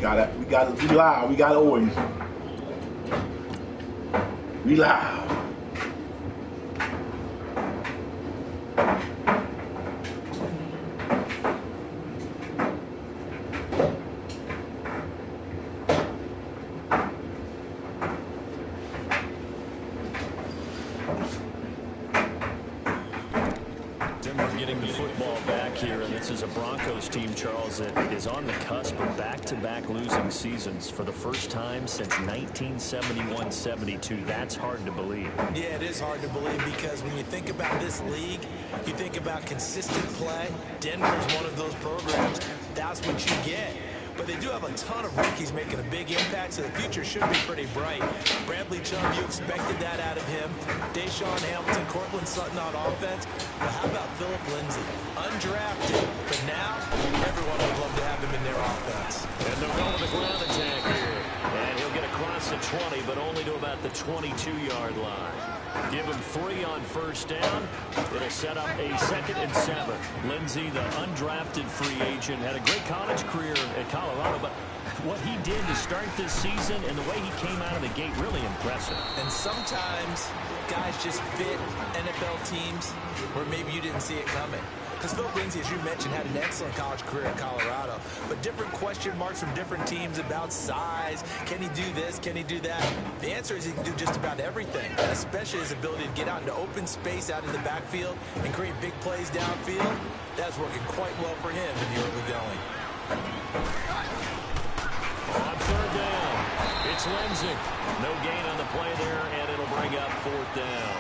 We gotta be loud. We gotta Owen. Be loud. Getting the football back here, and this is a Broncos team, Charles, that is on the cusp of back-to-back losing seasons for the first time since 1971-72. That's hard to believe. Yeah, it is hard to believe because when you think about this league, you think about consistent play. Denver's one of those programs. That's what you get. But they do have a ton of rookies making a big impact, so the future should be pretty bright. Bradley Chubb, you expected that out of him. Deshaun Hamilton, Cortland Sutton on offense. But how about Philip Lindsay? Undrafted, but now everyone would love to have him in their offense. And they'll go with the ground attack here. And he'll get across the 20, but only to about the 22-yard line. Give him 3 on first down. It'll set up a 2nd and 7. Lindsay, the undrafted free agent, had a great college career at Colorado, but what he did to start this season and the way he came out of the gate, really impressive. And sometimes guys just fit NFL teams where maybe you didn't see it coming. Because Phil Lindsay, as you mentioned, had an excellent college career at Colorado, but different question marks from different teams about size. Can he do this? Can he do that? The answer is he can do just about everything, and especially his ability to get out into open space out in the backfield and create big plays downfield. That's working quite well for him in the early going. On third down, it's Lindsay. No gain on the play there, and it'll bring up 4th down.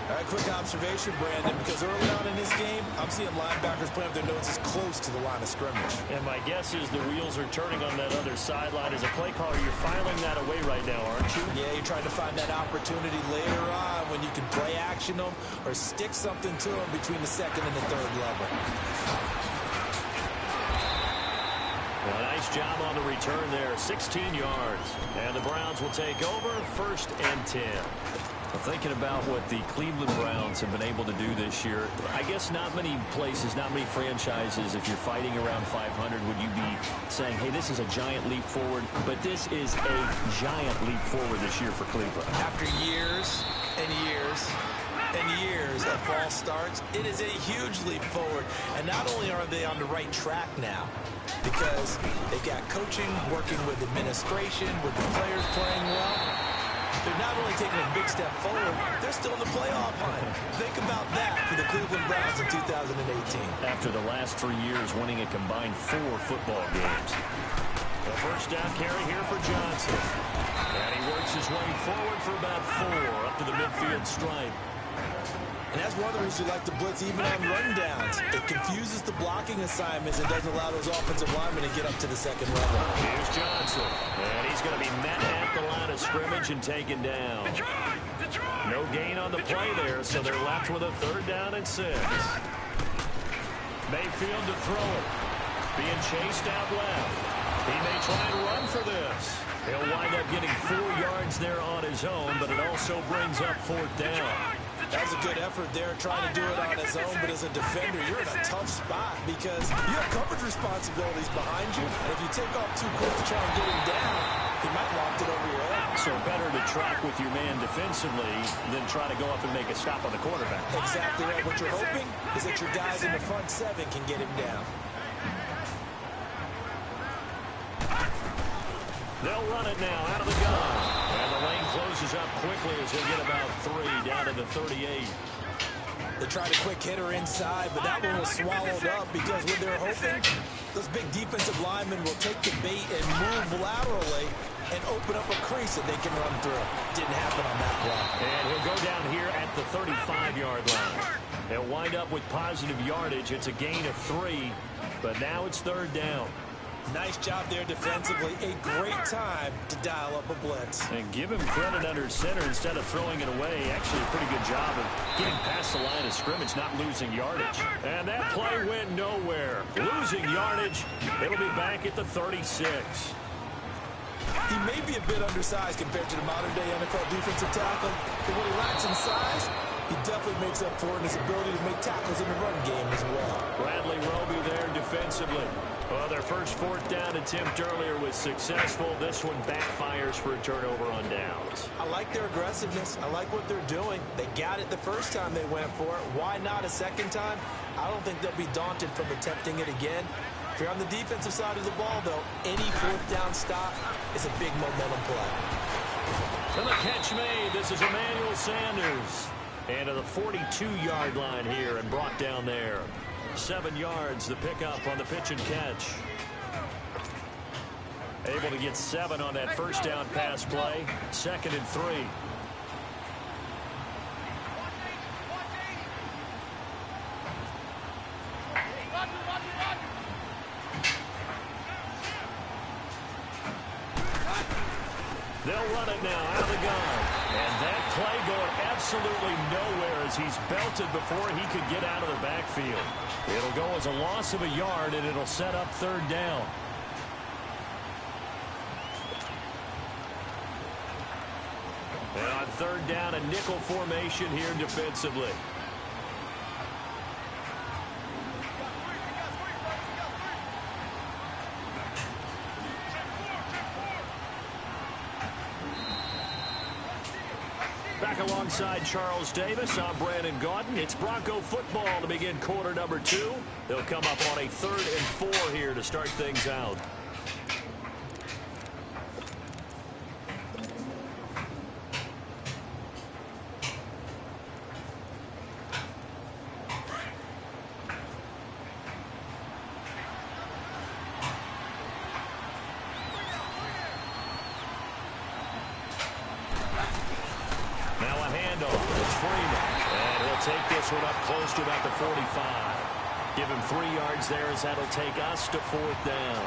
All right, quick observation, Brandon, because early on in this game, I'm seeing linebackers playing with their noses close to the line of scrimmage. And my guess is the wheels are turning on that other sideline. As a play caller, you're filing that away right now, aren't you? Yeah, you're trying to find that opportunity later on when you can play action them or stick something to them between the 2nd and the 3rd level. Well, nice job on the return there, 16 yards. And the Browns will take over, 1st and 10. Well, thinking about what the Cleveland Browns have been able to do this year, I guess not many places, not many franchises, if you're fighting around 500, would you be saying, hey, this is a giant leap forward? But this is a giant leap forward this year for Cleveland. After years and years and years of false starts, it is a huge leap forward. And not only are they on the right track now, because they've got coaching, working with administration, with the players playing well, they're not only taking a big step forward, they're still in the playoff hunt. Think about that for the Cleveland Browns in 2018. After the last 3 years winning a combined 4 football games. The first down carry here for Johnson. And he works his way forward for about 4 up to the midfield stripe. And that's one of the reasons you like to blitz even on rundowns. It confuses the blocking assignments and doesn't allow those offensive linemen to get up to the 2nd level. Here's Johnson. And he's going to be met at the line of scrimmage and taken down. No gain on the play there, so they're left with a 3rd down and 6. Mayfield to throw it. Being chased out left. He may try and run for this. He'll wind up getting 4 yards there on his own, but it also brings up 4th down. That was a good effort there, trying to do it on his own, but as a defender, you're in a tough spot because you have coverage responsibilities behind you, and if you take off too quick to try and get him down, he might lock it over your head. So better to track with your man defensively than try to go up and make a stop on the quarterback. Exactly right. What you're hoping is that your guys in the front 7 can get him down. They'll run it now out of the gun. And the lane closes up quickly as they get about 3 down to the 38. They tried a quick hitter inside, but that one was swallowed up because what they're hoping, those big defensive linemen will take the bait and move laterally and open up a crease that they can run through. Didn't happen on that play. And he'll go down here at the 35-yard line. They'll wind up with positive yardage. It's a gain of 3, but now it's 3rd down. Nice job there defensively. A great time to dial up a blitz. And give him credit under center instead of throwing it away. Actually, a pretty good job of getting past the line of scrimmage, not losing yardage. And that play went nowhere. Losing yardage. It'll be back at the 36. He may be a bit undersized compared to the modern-day NFL defensive tackle, but what he lacks in size, he definitely makes up for it in his ability to make tackles in the run game as well. Bradley Roby there defensively. Well, their first fourth down attempt earlier was successful. This one backfires for a turnover on downs. I like their aggressiveness. I like what they're doing. They got it the first time they went for it. Why not a second time? I don't think they'll be daunted from attempting it again. If you're on the defensive side of the ball, though, any fourth down stop is a big momentum play. And the catch made. This is Emmanuel Sanders. And to the 42-yard line here and brought down there. 7 yards, the pickup on the pitch and catch. Able to get 7 on that first down pass play. 2nd and 3. They'll run it now out of the gun. And that play going absolutely nowhere as he's belted before he could get out of the backfield. It'll go as a loss of a yard, and it'll set up 3rd down. And on 3rd down, a nickel formation here defensively. Back alongside Charles Davis, I'm Brandon Gaudin. It's Bronco football to begin quarter number 2. They'll come up on a 3rd and 4 here to start things out. Take this one up close to about the 45. Give him 3 yards there as that'll take us to 4th down.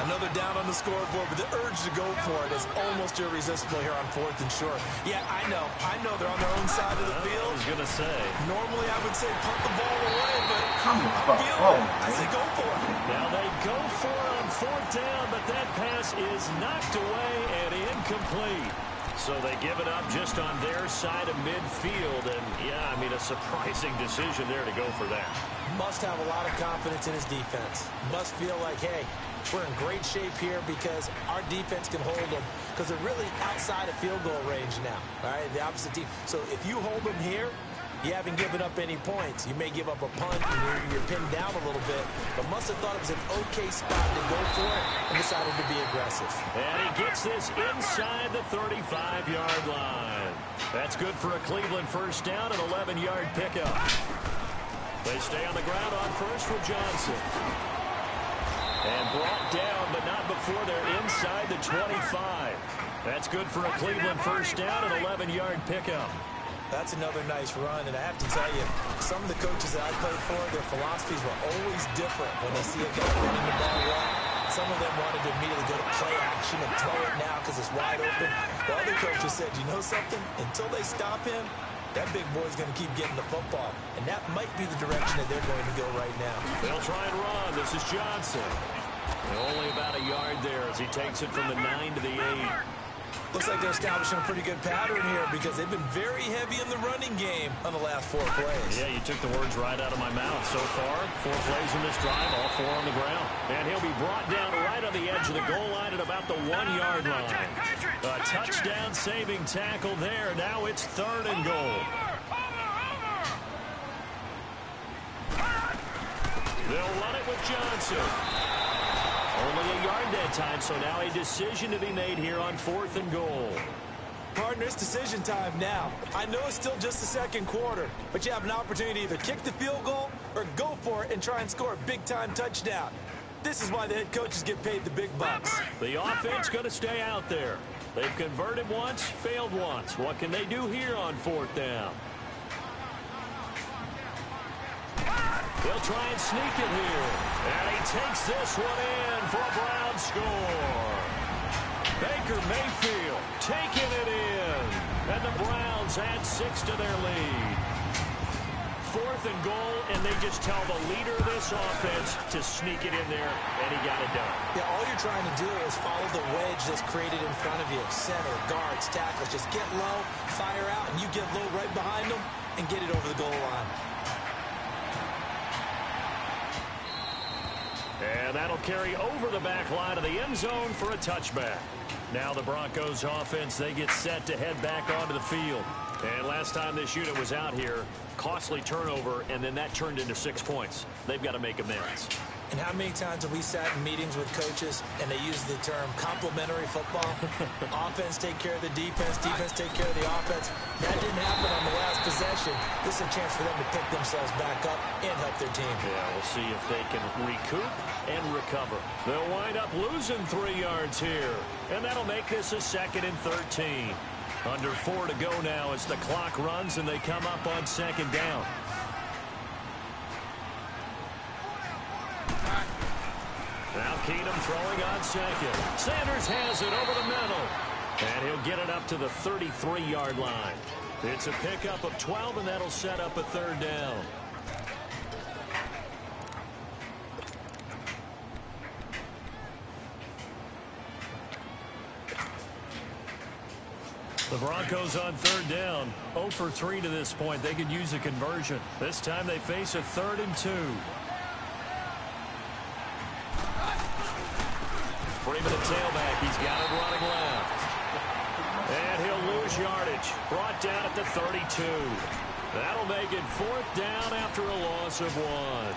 Another down on the scoreboard, but the urge to go for it is almost irresistible here on 4th and short. Yeah, I know they're on their own side of the field. I was going to say. Normally I would say punt the ball away, but come on, they go for it. Now they go for it on 4th down, but that pass is knocked away and incomplete. So they give it up just on their side of midfield. And, yeah, I mean, a surprising decision there to go for that. Must have a lot of confidence in his defense. Must feel like, hey, we're in great shape here because our defense can hold them. Because they're really outside of field goal range now, all right, the opposite team. So if you hold them here, you haven't given up any points. You may give up a punt and you're pinned down a little bit, but must have thought it was an okay spot to go for it and decided to be aggressive. And he gets this inside the 35-yard line. That's good for a Cleveland first down, an 11-yard pickup. They stay on the ground on first with Johnson. And brought down, but not before they're inside the 25. That's good for a Cleveland first down, an 11-yard pickup. That's another nice run, and I have to tell you, some of the coaches that I played for, their philosophies were always different when they see a guy running the ball well. Some of them wanted to immediately go to play action and throw it now because it's wide open. The other coaches said, you know something? Until they stop him, that big boy's going to keep getting the football, and that might be the direction that they're going to go right now. They'll try and run. This is Johnson. And only about a yard there as he takes it from the 9 to the 8. Looks like they're establishing a pretty good pattern here because they've been very heavy in the running game on the last 4 plays. Yeah, you took the words right out of my mouth. So far, 4 plays in this drive, all 4 on the ground. And he'll be brought down right on the edge of the goal line at about the 1-yard line. A touchdown-saving tackle there. Now it's 3rd and goal. They'll run it with Johnson. Only a yard that time, so now a decision to be made here on 4th and goal. Partner, it's decision time now. I know it's still just the 2nd quarter, but you have an opportunity to either kick the field goal or go for it and try and score a big-time touchdown. This is why the head coaches get paid the big bucks. The offense going to stay out there. They've converted once, failed once. What can they do here on 4th down? They'll try and sneak it here. And he takes this one in for a Brown score. Baker Mayfield taking it in. And the Browns add 6 to their lead. 4th and goal, and they just tell the leader of this offense to sneak it in there, and he got it done. Yeah, all you're trying to do is follow the wedge that's created in front of you. Center, guards, tackles. Just get low, fire out, and you get low right behind them and get it over the goal line. And that'll carry over the back line of the end zone for a touchback. Now the Broncos offense, they get set to head back onto the field. And last time this unit was out here, costly turnover, and then that turned into 6 points. They've got to make amends. And how many times have we sat in meetings with coaches and they use the term complementary football? Offense take care of the defense, defense take care of the offense. That didn't happen on the last possession. This is a chance for them to pick themselves back up and help their team. Yeah, we'll see if they can recoup and recover. They'll wind up losing 3 yards here, and that'll make this a 2nd and 13. Under 4 to go now as the clock runs and they come up on 2nd down. Now Keenum throwing on 2nd. Sanders has it over the middle. And he'll get it up to the 33-yard line. It's a pickup of 12, and that'll set up a 3rd down. The Broncos on 3rd down. 0 for 3 to this point. They could use a conversion. This time they face a 3rd and 2. Freeman at tailback. He's got it running left. And he'll lose yardage. Brought down at the 32. That'll make it 4th down after a loss of 1.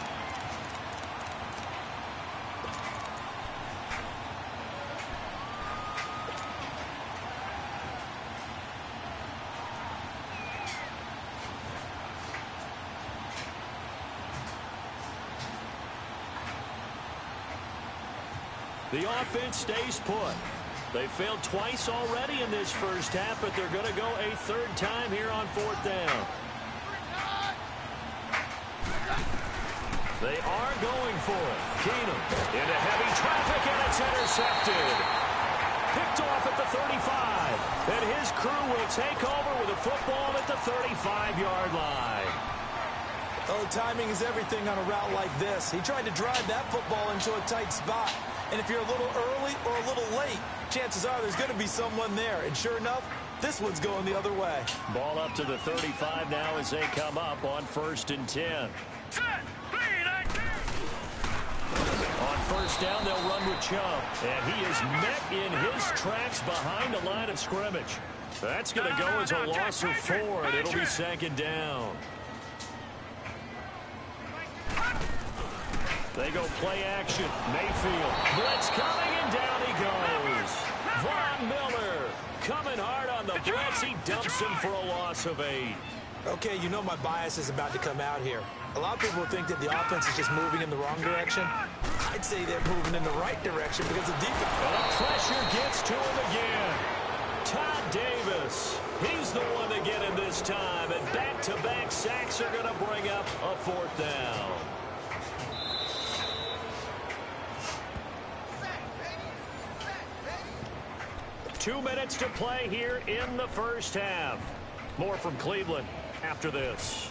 The offense stays put. They failed twice already in this first half, but they're going to go a 3rd time here on 4th down. They are going for it. Keenum into heavy traffic, and it's intercepted. Picked off at the 35. And his crew will take over with a football at the 35-yard line. Oh, timing is everything on a route like this. He tried to drive that football into a tight spot. And if you're a little early or a little late, chances are there's going to be someone there. And sure enough, this one's going the other way. Ball up to the 35 now as they come up on 1st and 10. On 1st down, they'll run with Chubb. And he is met in his tracks behind the line of scrimmage. That's going to go as a loss of 4, and it'll be 2nd down. They go play action. Mayfield. Blitz coming, and down he goes. Von Miller coming hard on the blitz. He dumps him for a loss of 8. Okay, you know my bias is about to come out here. A lot of people think that the offense is just moving in the wrong direction. I'd say they're moving in the right direction because the defense... And the pressure gets to him again. Todd Davis. He's the one to get him this time. And back-to-back sacks are going to bring up a 4th down. Two minutes to play here in the first half. More from Cleveland after this.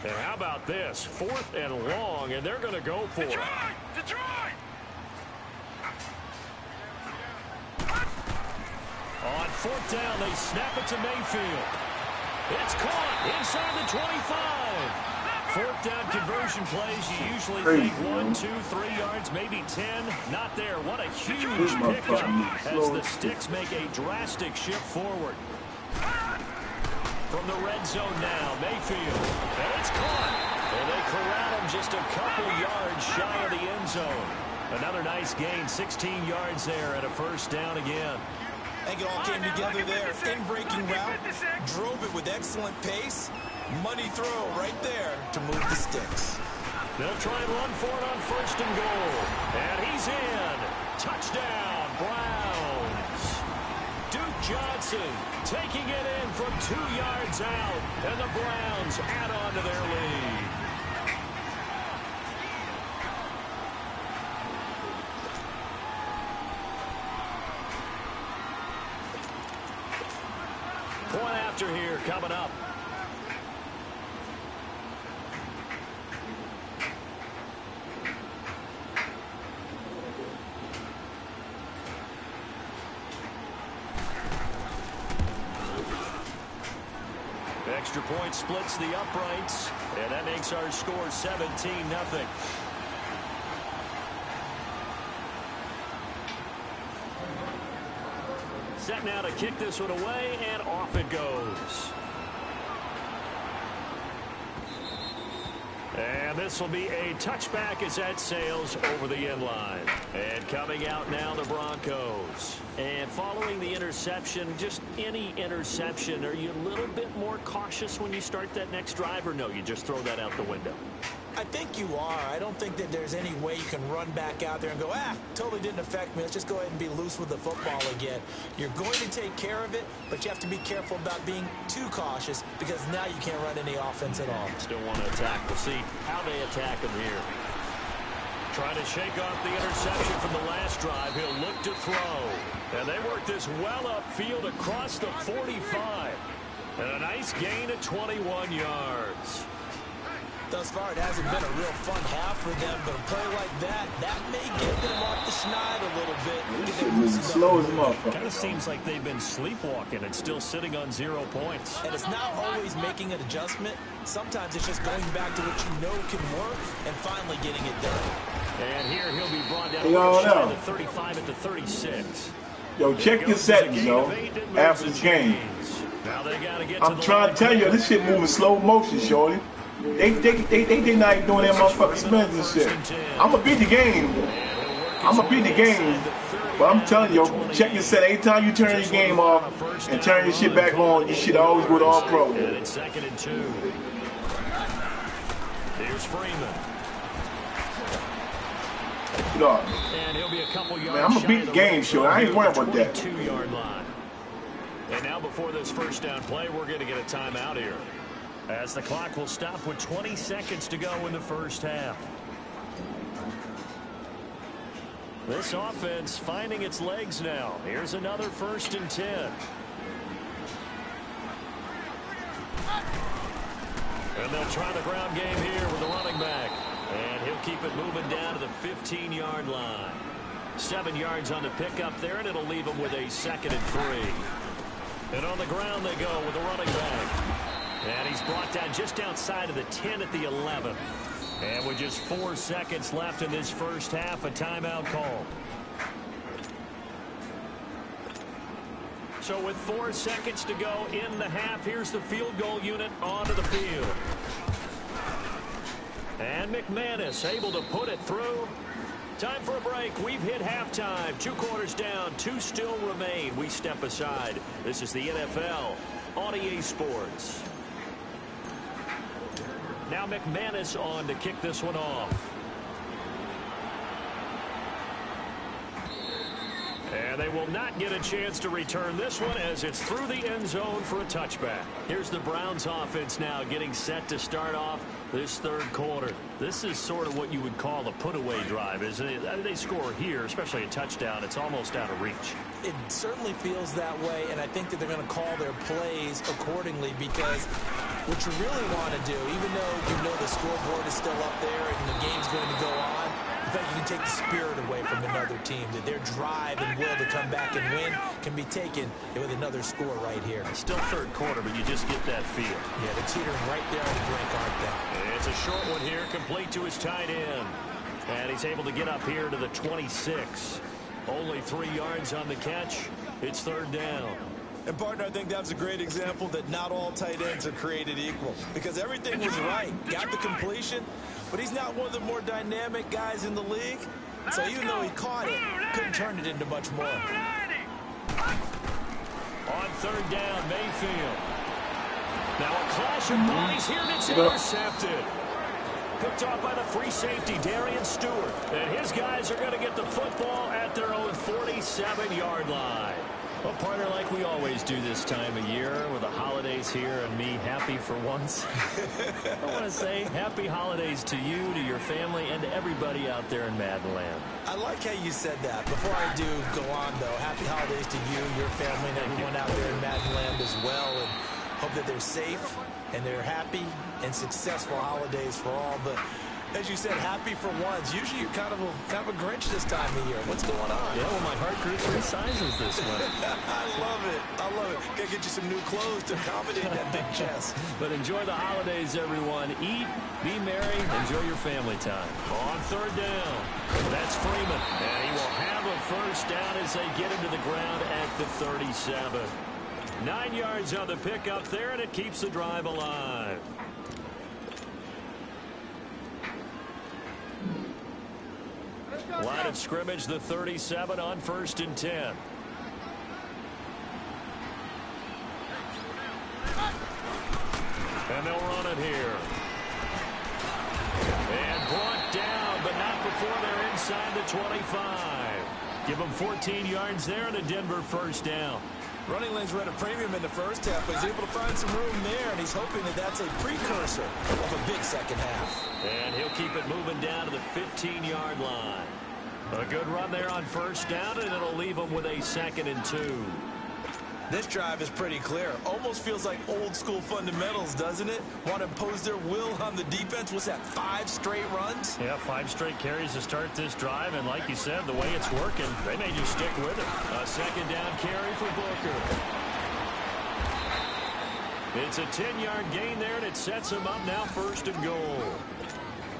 And how about this? 4th and long, and they're going to go for it. Detroit! On 4th down, they snap it to Mayfield. It's caught inside the 25. 4th down conversion plays, you usually think 1, 2, 3 yards, maybe 10. Not there. What a huge pickup as the Sticks make a drastic shift forward. From the red zone now, Mayfield. And it's caught. And they corral him just a couple yards shy of the end zone. Another nice gain, 16 yards there and a 1st down again. I think it all came together there. In-breaking route, drove it with excellent pace. Money throw right there to move the Sticks. They'll try and run for it on 1st and goal. And he's in. Touchdown, Browns. Duke Johnson taking it in from 2 yards out. And the Browns add on to their lead. Point after here coming up. Extra extra point splits the uprights, and that makes our score 17-0. Set now to kick this one away, and off it goes. And this will be a touchback as that sails over the end line. And coming out now, the Broncos. And following the interception, just any interception, are you a little bit more cautious when you start that next drive, or no, you just throw that out the window? I think you are. I don't think that there's any way you can run back out there and go, totally didn't affect me. Let's just go ahead and be loose with the football again. You're going to take care of it, but you have to be careful about being too cautious because now you can't run any offense at all. Still want to attack. We'll see how they attack him here. Trying to shake off the interception from the last drive. He'll look to throw. And they work this well upfield across the 45. And a nice gain of 21 yards. Thus far, it hasn't been a real fun half for them, but a play like that may get them off the schneid a little bit. This shit moving slow as a motherfucker. Kind of seems like they've been sleepwalking and still sitting on 0 points. And it's not always making an adjustment. Sometimes it's just going back to what you know can work and finally getting it done. And here he'll be brought down to the 35 at the 36. Yo, check your settings, yo, after this game. Now they gotta get I'm trying to tell you, this shit moving slow motion, shorty. They not even doing that motherfucking spins and shit. I'm gonna beat the game. But I'm telling you, check your set. Anytime you turn your game off and turn your shit back on, you should always go to all pro. And it's 2nd and 2. Here's Freeman. Look, and he'll be a couple yards. Man, I'm gonna beat the game, sure. I ain't worried about that. 22-yard line. And now before this first down play, we're going to get a timeout here, as the clock will stop with 20 seconds to go in the first half. This offense finding its legs now. Here's another 1st and 10. And they'll try the ground game here with the running back. And he'll keep it moving down to the 15-yard line. 7 yards on the pickup there, and it'll leave them with a 2nd and 3. And on the ground they go with the running back. And he's brought down just outside of the 10 at the 11. And with just 4 seconds left in this first half, a timeout call. So with 4 seconds to go in the half, here's the field goal unit onto the field. And McManus able to put it through. Time for a break. We've hit halftime. 2 quarters down. 2 still remain. We step aside. This is the NFL on EA Sports. Now McManus on to kick this one off. And they will not get a chance to return this one as it's through the end zone for a touchback. Here's the Browns offense now getting set to start off this third quarter. This is sort of what you would call a put-away drive, isn't it? They score here, especially a touchdown. It's almost out of reach. It certainly feels that way, and I think that they're going to call their plays accordingly, because what you really want to do, even though you know the scoreboard is still up there and the game's going to go on, in fact, you can take the spirit away from another team, that their drive and will to come back and win can be taken with another score right here. It's still third quarter, but you just get that feel. Yeah, they're teetering right there on the brink, aren't they? It's a short one here, complete to his tight end. And he's able to get up here to the 26. Only 3 yards on the catch. It's third down. And, partner, I think that's a great example that not all tight ends are created equal, because everything was right. Got the completion, but he's not one of the more dynamic guys in the league. So even though he caught it, couldn't turn it into much more. On third down, Mayfield. Now a clash of bodies here, and it's intercepted. Picked off by the free safety, Darian Stewart. And his guys are going to get the football at their own 47-yard line. Well, partner, like we always do this time of year with the holidays here and me happy for once. I want to say happy holidays to you, to your family, and to everybody out there in Madden Land. I like how you said that. Before I do go on, though, happy holidays to you, your family, and everyone out there in Madden Land as well. And hope that they're safe and they're happy and successful holidays for all. But As you said, happy for once. Usually you're kind of a Grinch this time of year. What's going on? Yeah, well, my heart grew 3 sizes this winter. I love it. I love it. Gotta get you some new clothes to accommodate that big chest. But enjoy the holidays, everyone. Eat, be merry, enjoy your family time. On third down, that's Freeman. And he will have a first down as they get into the ground at the 37. 9 yards on the pickup there, and it keeps the drive alive. Line of scrimmage, the 37 on 1st and 10. And they'll run it here. And brought down, but not before they're inside the 25. Give them 14 yards there and a Denver first down. Running lanes were at a premium in the first half, but he's able to find some room there, and he's hoping that that's a precursor of a big second half. And he'll keep it moving down to the 15-yard line. A good run there on first down, and it'll leave them with a 2nd and 2. This drive is pretty clear. Almost feels like old school fundamentals, doesn't it? Want to impose their will on the defense. What's that, 5 straight runs? Yeah, 5 straight carries to start this drive, and like you said, the way it's working, they may just stick with it. A 2nd down carry for Booker. It's a 10-yard gain there, and it sets them up now 1st and goal.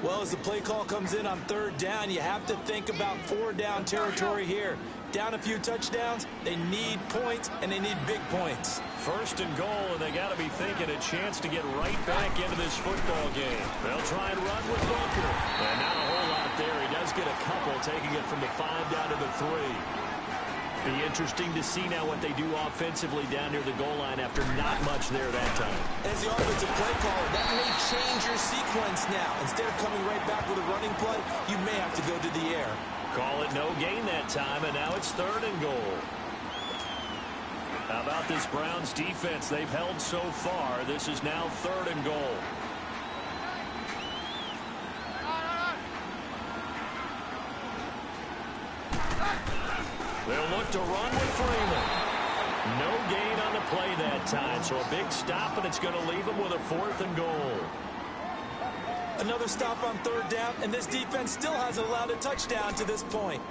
Well, as the play call comes in on 3rd down, you have to think about 4-down territory here. Down a few touchdowns, they need points, and they need big points. 1st and goal, and they got to be thinking a chance to get right back into this football game. They'll try and run with Booker. And not a whole lot there. He does get a couple, taking it from the 5 down to the 3. Be interesting to see now what they do offensively down near the goal line after not much there that time. As the offensive play caller, that may change your sequence now. Instead of coming right back with a running play, you may have to go to the air. Call it no gain that time, and now it's 3rd and goal. How about this Browns defense? They've held so far. This is now 3rd and goal. They'll look to run with Freeman. No gain on the play that time, so a big stop, and it's going to leave them with a 4th and goal. Another stop on 3rd down, and this defense still hasn't allowed a touchdown to this point.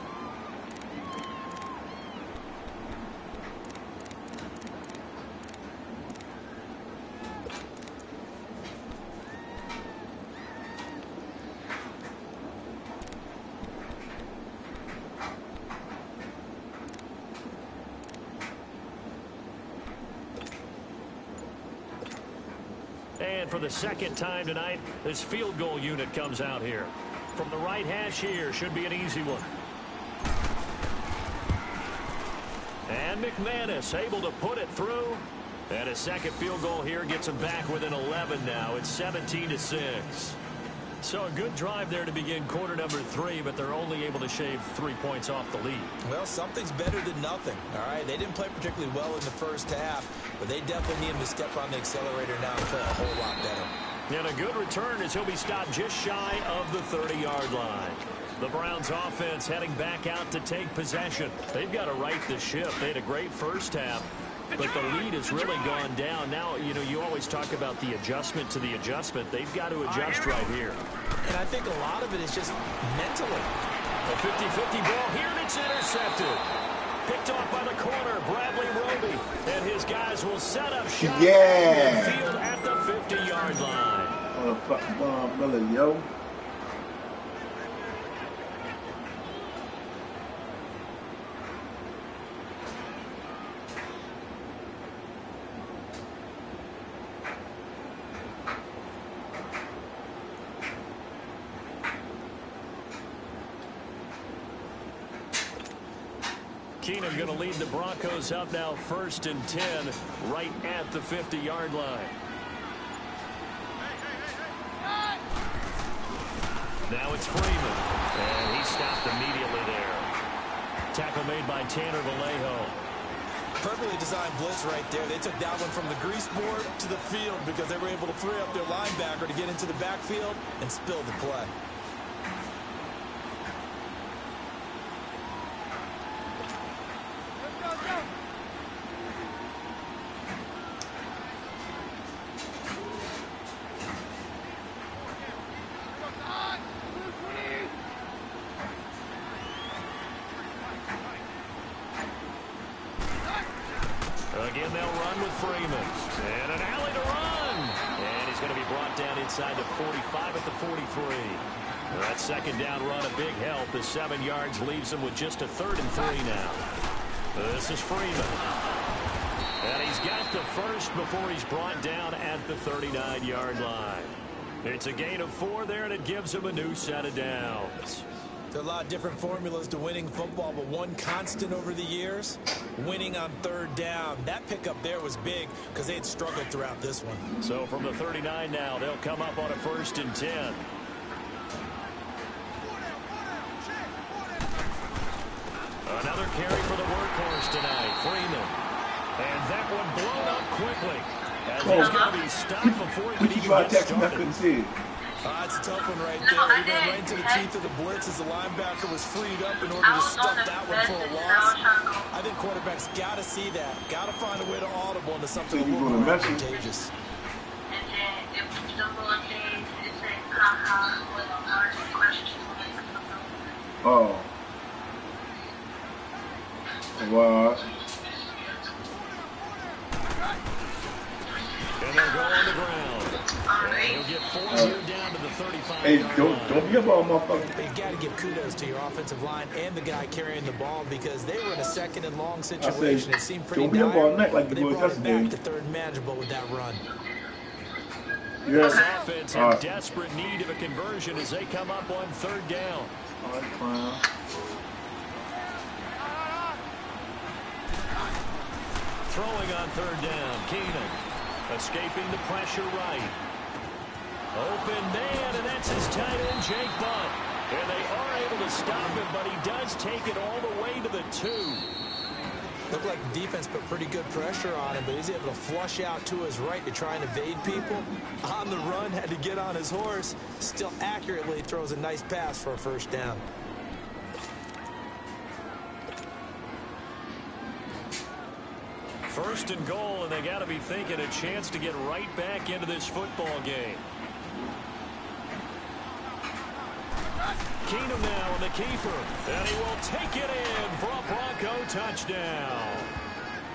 And for the 2nd time tonight, this field goal unit comes out here. From the right hash here, should be an easy one. And McManus able to put it through. And a 2nd field goal here gets them back within 11 now. It's 17-6. So a good drive there to begin quarter number 3, but they're only able to shave 3 points off the lead. Well, something's better than nothing, all right? They didn't play particularly well in the first half, but they definitely need him to step on the accelerator now and play a whole lot better. And a good return as he'll be stopped just shy of the 30-yard line. The Browns offense heading back out to take possession. They've got to right the ship. They had a great first half, but the lead has really gone down. Now, you know, you always talk about the adjustment to the adjustment. They've got to adjust right here. And I think a lot of it is just mentally. A 50-50 ball here, and it's intercepted. Picked off by the corner, Bradley Roby. And his guys will set up shop in the field at the 50-yard line. Motherfucking bomb, brother, yo. Keenum going to lead the Broncos up now 1st and 10 right at the 50-yard line. Now it's Freeman, and he stopped immediately there. Tackle made by Tanner Vallejo. Perfectly designed blitz right there. They took that one from the grease board to the field because they were able to free up their linebacker to get into the backfield and spill the play. with Freeman. And an alley to run. And he's going to be brought down inside the 45 at the 43. That second down run, a big help. The 7 yards leaves him with just a 3rd and 3 now. This is Freeman. And he's got the first before he's brought down at the 39-yard line. It's a gain of 4 there, and it gives him a new set of downs. There are a lot of different formulas to winning football, but one constant over the years, winning on 3rd down. That pickup there was big because they had struggled throughout this one. So from the 39 now, they'll come up on a 1st and 10. Another carry for the workhorse tonight, Freeman. And that one blown up quickly. As he's going to be stopped before he can even get started. It's a tough one right there. He went right into the teeth of the blitz as the linebacker was freed up in order to stop that one for a loss. I think quarterbacks got to see that. Got to find a way to audible into something a little more advantageous. Oh. Wow. And they'll go on the ground. He'll get 4 here down to the 35. Hey, don't give up, motherfucker. But you got to give kudos to your offensive line and the guy carrying the ball because they were in a 2nd and long situation. It seemed pretty dire, like but they brought it back to 3rd manageable with that run. This offense in desperate need of a conversion as they come up on 3rd down. Throwing on 3rd down, Keenan. Escaping the pressure right. Open man, and that's his tight end, Jake Butt. And they are able to stop him, but he does take it all the way to the 2. Looked like the defense put pretty good pressure on him, but he's able to flush out to his right to try and evade people. On the run, had to get on his horse. Still accurately throws a nice pass for a 1st down. First and goal, and they got to be thinking a chance to get right back into this football game. Keenum now on the keeper, and he will take it in for a Bronco touchdown.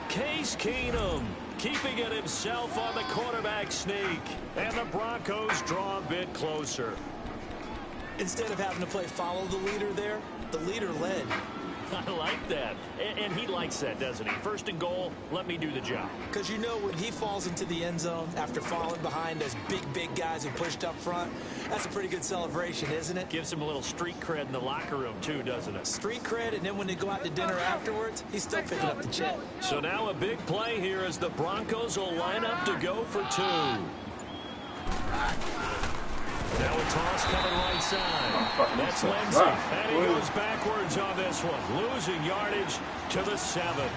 Case Keenum keeping it himself on the quarterback sneak, and the Broncos draw a bit closer. Instead of having to play follow the leader there, the leader led. I like that. And he likes that, doesn't he? 1st and goal, let me do the job. Because you know when he falls into the end zone after falling behind those big guys who pushed up front, that's a pretty good celebration, isn't it? Gives him a little street cred in the locker room, too, doesn't it? Street cred, and then when they go out to dinner afterwards, he's still picking up the check. So now a big play here as the Broncos will line up to go for 2. Now a toss coming right side. That's Lindsey. And he goes backwards on this one. Losing yardage to the 7.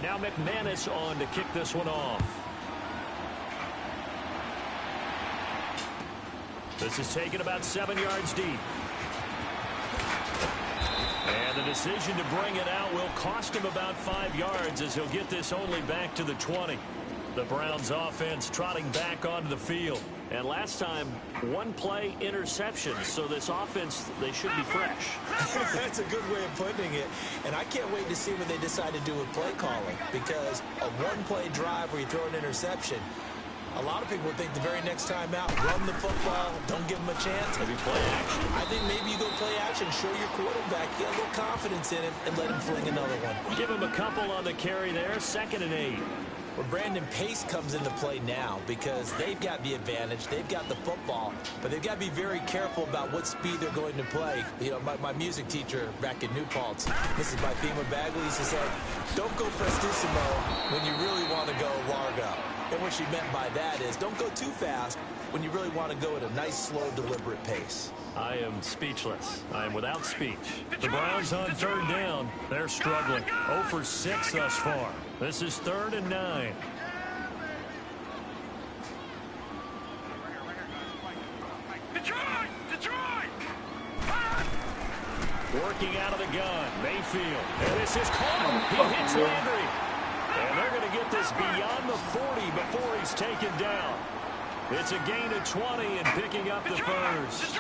Now McManus on to kick this one off. This is taken about 7 yards deep. And the decision to bring it out will cost him about 5 yards as he'll get this only back to the 20. The Browns offense trotting back onto the field. And last time, 1 play interception. So this offense, they should be fresh. That's a good way of putting it. And I can't wait to see what they decide to do with play calling. Because a 1-play drive where you throw an interception, a lot of people would think the very next time out, run the football, don't give him a chance. Maybe play action. I think maybe you go play action, show your quarterback, get a little confidence in him, and let him fling another one. Give him a couple on the carry there, 2nd and 8. Well, Brandon Pace comes into play now because they've got the advantage. They've got the football, but they've got to be very careful about what speed they're going to play. You know, my music teacher back in New Paltz, Mrs. Bifema Bagley, used to say, don't go prestissimo when you really want to go largo. And what she meant by that is don't go too fast when you really want to go at a nice, slow, deliberate pace. I am speechless. I am without speech. The Browns on 3rd down. They're struggling. 0 for 6 thus far. This is 3rd and 9. Working out of the gun, Mayfield. And this is caught. He hits Landry. And they're going to get this beyond the 40 before he's taken down. It's a gain of 20 and picking up the first.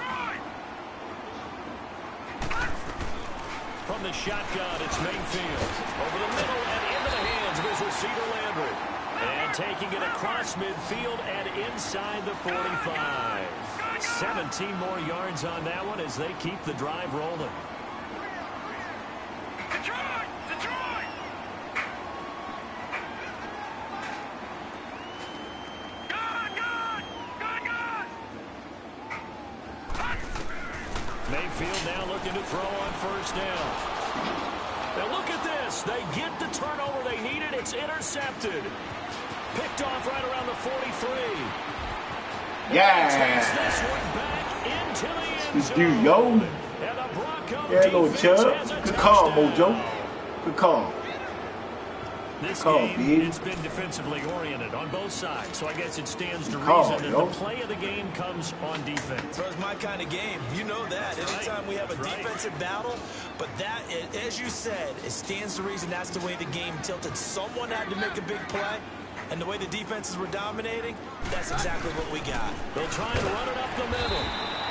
From the shotgun, it's Mayfield. Over the middle and into the hands of his receiver, Landry. And taking it across midfield and inside the 45. 17 more yards on that one as they keep the drive rolling. Mayfield now looking to throw on first down. Now look at this. They get the turnover they needed. It's intercepted. Picked off right around the 43. Yeah. This one back into the end This zone. dude, yo. And the Bronco Yeah, little defense chub. has a Good call, touchdown. Mojo. Good call. This Call, game, big. it's been defensively oriented on both sides, so I guess it stands to Call, reason that yo. the play of the game comes on defense. So it's my kind of game. You know that. That's right. Anytime we have a That's right. defensive battle, but that, as you said, it stands to reason that's the way the game tilted. Someone had to make a big play, and the way the defenses were dominating, that's exactly what we got. They'll try and run it up the middle.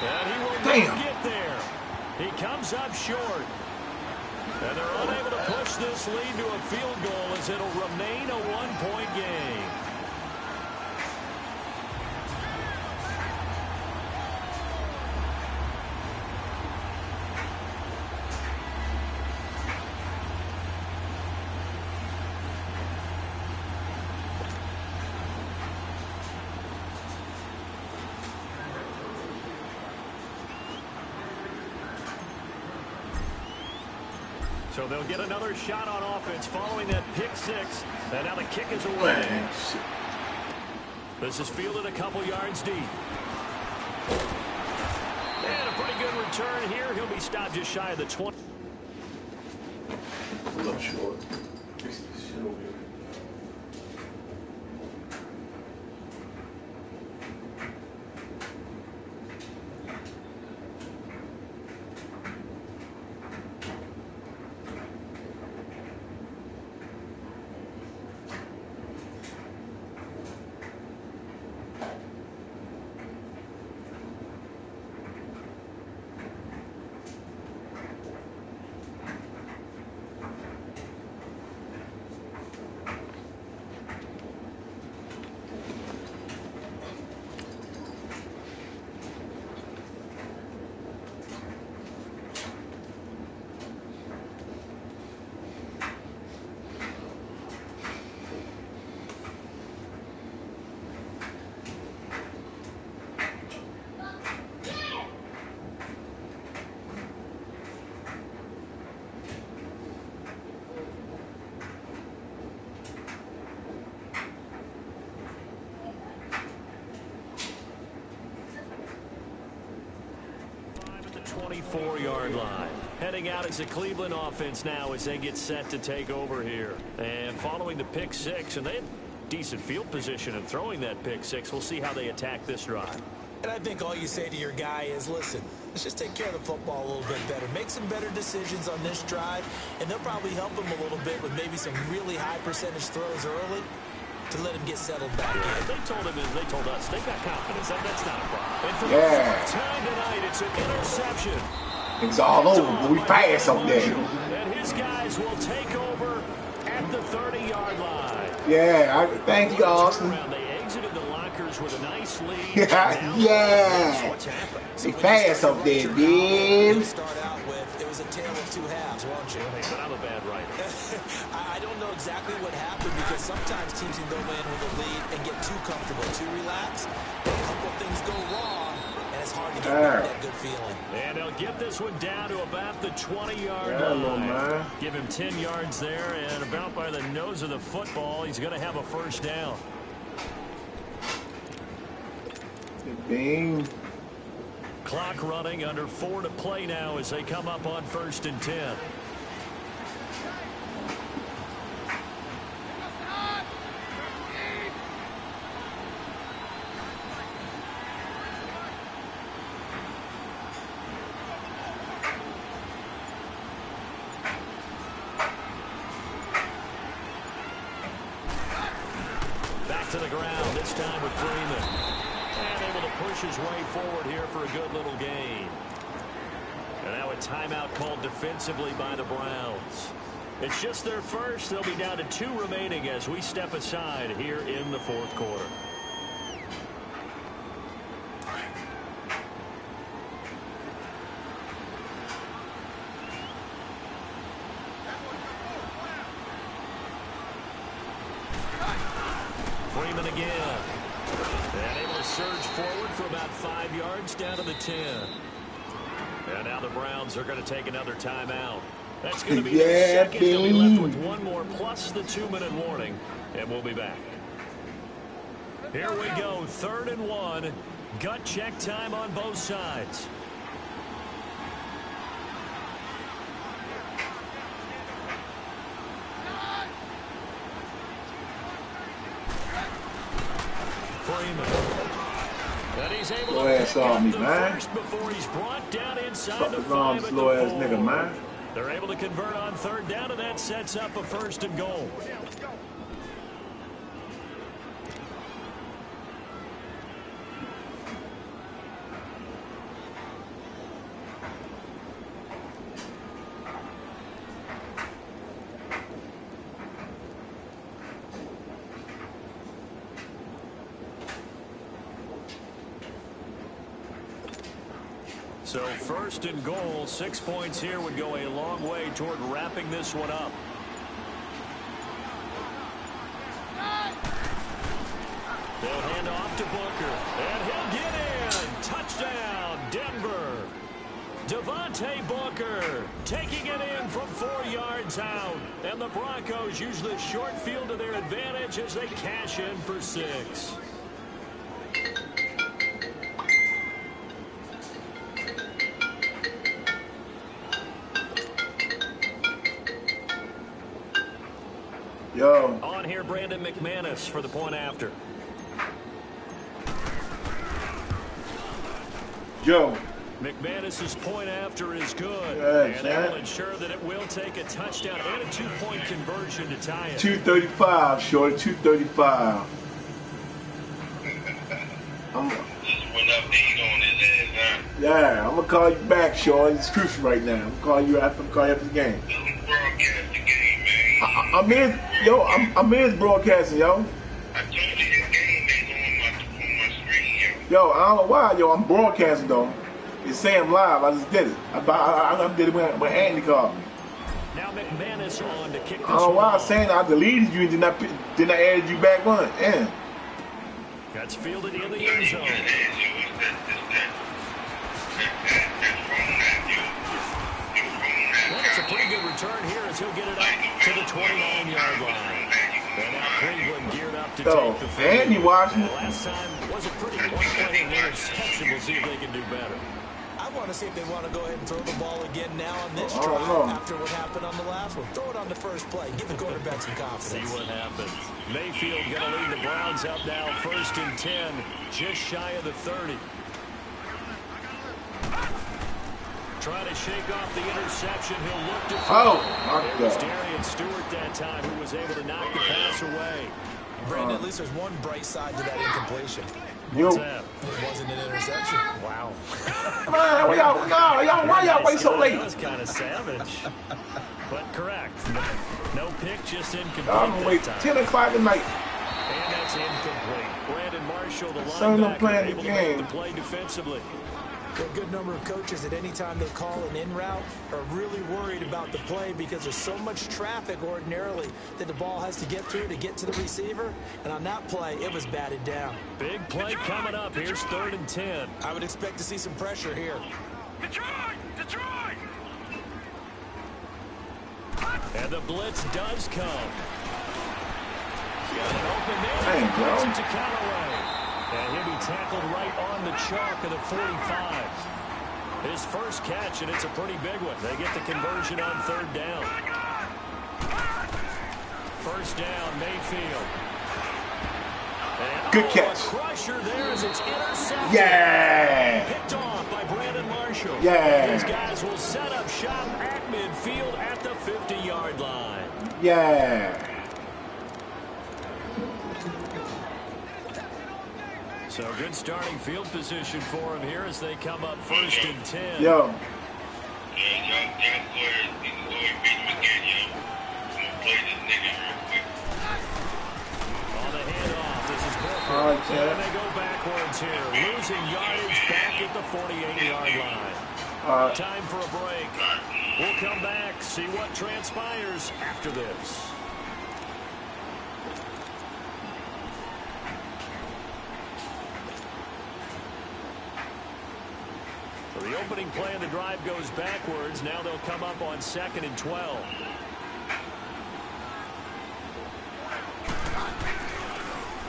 And he will Damn. not get there. He comes up short. And they're unable to push this lead to a field goal as it'll remain a one-point game. So they'll get another shot on offense following that pick six. And now the kick is away. Man, shit. This is fielded a couple yards deep. And a pretty good return here. He'll be stopped just shy of the 20. Pull up short. Fix this shit over here. At the 24-yard line. Heading out as a Cleveland offense now as they get set to take over here. And following the pick six, and they had decent field position in throwing that pick six. We'll see how they attack this drive. And I think all you say to your guy is, listen, let's just take care of the football a little bit better. Make some better decisions on this drive, and they'll probably help him a little bit with maybe some really high percentage throws early to let him get settled back in. They told him, and they told us, they've got confidence. That's not a problem. And for Yeah. the first time tonight, it's an interception. It's all over, but we pass up there. And his guys will take over at the 30-yard line. Yeah, thank you, Austin. Turnaround, they exited the lockers with a nice lead. Yeah. What's happened? They pass up there, You dude. start out with, it was a tale of two halves, won't you? Hey, but I'm a bad writer. I don't know exactly what happened because sometimes teams can go in with a lead and get too comfortable, too relaxed. And a couple of things go wrong, and it's hard to get back that good feeling. And they'll get this one down to about the 20-yard Yeah, little line. man. Give him 10 yards there, and about by the nose of the football, he's going to have a first down. Bing. Clock running, under 4 to play now as they come up on 1st and 10. this time with Freeman. And able to push his way forward here for a good little gain. And now a timeout called defensively by the Browns. It's just their first. They'll be down to 2 remaining as we step aside here in the 4th quarter. Freeman again. And able to surge forward for about 5 yards down to the 10. And now the Browns are going to take another timeout. That's going to be their second. They'll be left with 1 more plus the 2-minute warning. And we'll be back. Here we go. 3rd and 1. Gut check time on both sides. Freeman. And he's able to pick up the first before he's brought down inside the 5 at the 4. Nigga, man. They're able to convert on 3rd down, and that sets up a 1st and goal. So 1st and goal, 6 points here would go a long way toward wrapping this one up. They'll hand off to Booker, and he'll get in. Touchdown, Denver. Devontae Booker taking it in from 4 yards out. And the Broncos use the short field to their advantage as they cash in for 6. Yo. On here, Brandon McManus for the point after. Joe. McManus's point after is good. Yes, and that will ensure that it will take a touchdown and a 2-point conversion to tie it. 235, short 235. Yeah, I'm gonna call you back, Sean. It's crucial right now. I'm gonna call you after the game. I'm in broadcasting, yo. I told you this game is on my screen, yo. I don't know why, yo. I'm broadcasting though. It's saying live. I just did it. I did it when Andy called me. Now McManus on to kick this. I don't know why I'm saying I deleted you and did not add you back on. Yeah. That's fielded in the end zone. Well, it's a pretty good return here as he'll get it up to the 29-yard line. And now Cleveland geared up to take the field. Andy watching. Last time was a pretty one-point interception. We'll see if they can do better. I want to see if they want to go ahead and throw the ball again now on this drive after what happened on the last one. Throw it on the first play. Give the quarterback some confidence. See what happens. Mayfield going to lead the Browns out now, 1st and 10, just shy of the 30. Trying to shake off the interception. He'll look to throw. It was Darian Stewart that time who was able to knock the pass away. Brandon, at least there's one bright side to that incompletion. What's that? It wasn't an interception. Wow. Man, why y'all wait so late? That was kind of savage. But correct. No pick, just incomplete. I'm gonna wait 10 o'clock tonight. And that's incomplete. Brandon Marshall, the linebacker, able to make the play defensively. A good number of coaches at any time they call an in route are really worried about the play because there's so much traffic ordinarily that the ball has to get through to get to the receiver. And on that play, it was batted down. Big play coming up. Here's 3rd and 10. I would expect to see some pressure here. Detroit! And the blitz does come. Got an open man. It to Callaway. And he'll be tackled right on the chalk of the 45. His first catch, and it's a pretty big one. They get the conversion on 3rd down. 1st down, Mayfield. And good catch. A crusher there as it's intercepted. Yeah. Picked off by Brandon Marshall. Yeah. These guys will set up shop at midfield at the 50-yard line. Yeah. So good starting field position for him here as they come up 1st and 10. Yo. Yeah, y'all go ahead and beat him again, yo. I'm gonna play this nigga real quick. On the handoff, this is Booker. All right, Chad. And they go backwards here, losing yardage back at the 48-yard line. Time for a break. We'll come back, see what transpires after this. So the opening play of the drive goes backwards. Now they'll come up on 2nd and 12.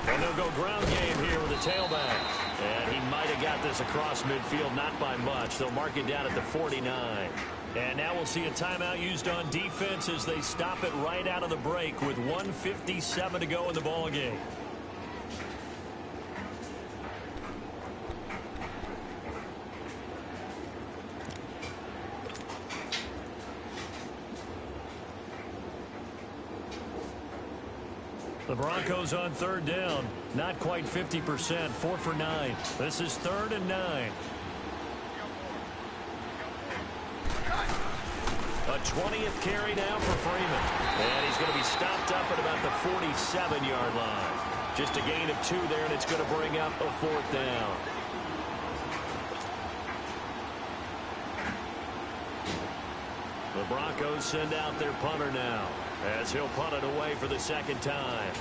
And they'll go ground game here with a tailback. And he might have got this across midfield, not by much. They'll mark it down at the 49. And now we'll see a timeout used on defense as they stop it right out of the break with 1:57 to go in the ball game. The Broncos on 3rd down. Not quite 50%. 4 for 9. This is 3rd and 9. A 20th carry now for Freeman. And he's going to be stopped up at about the 47-yard line. Just a gain of 2 there, and it's going to bring up a 4th down. The Broncos send out their punter now, as he'll punt it away for the 2nd time.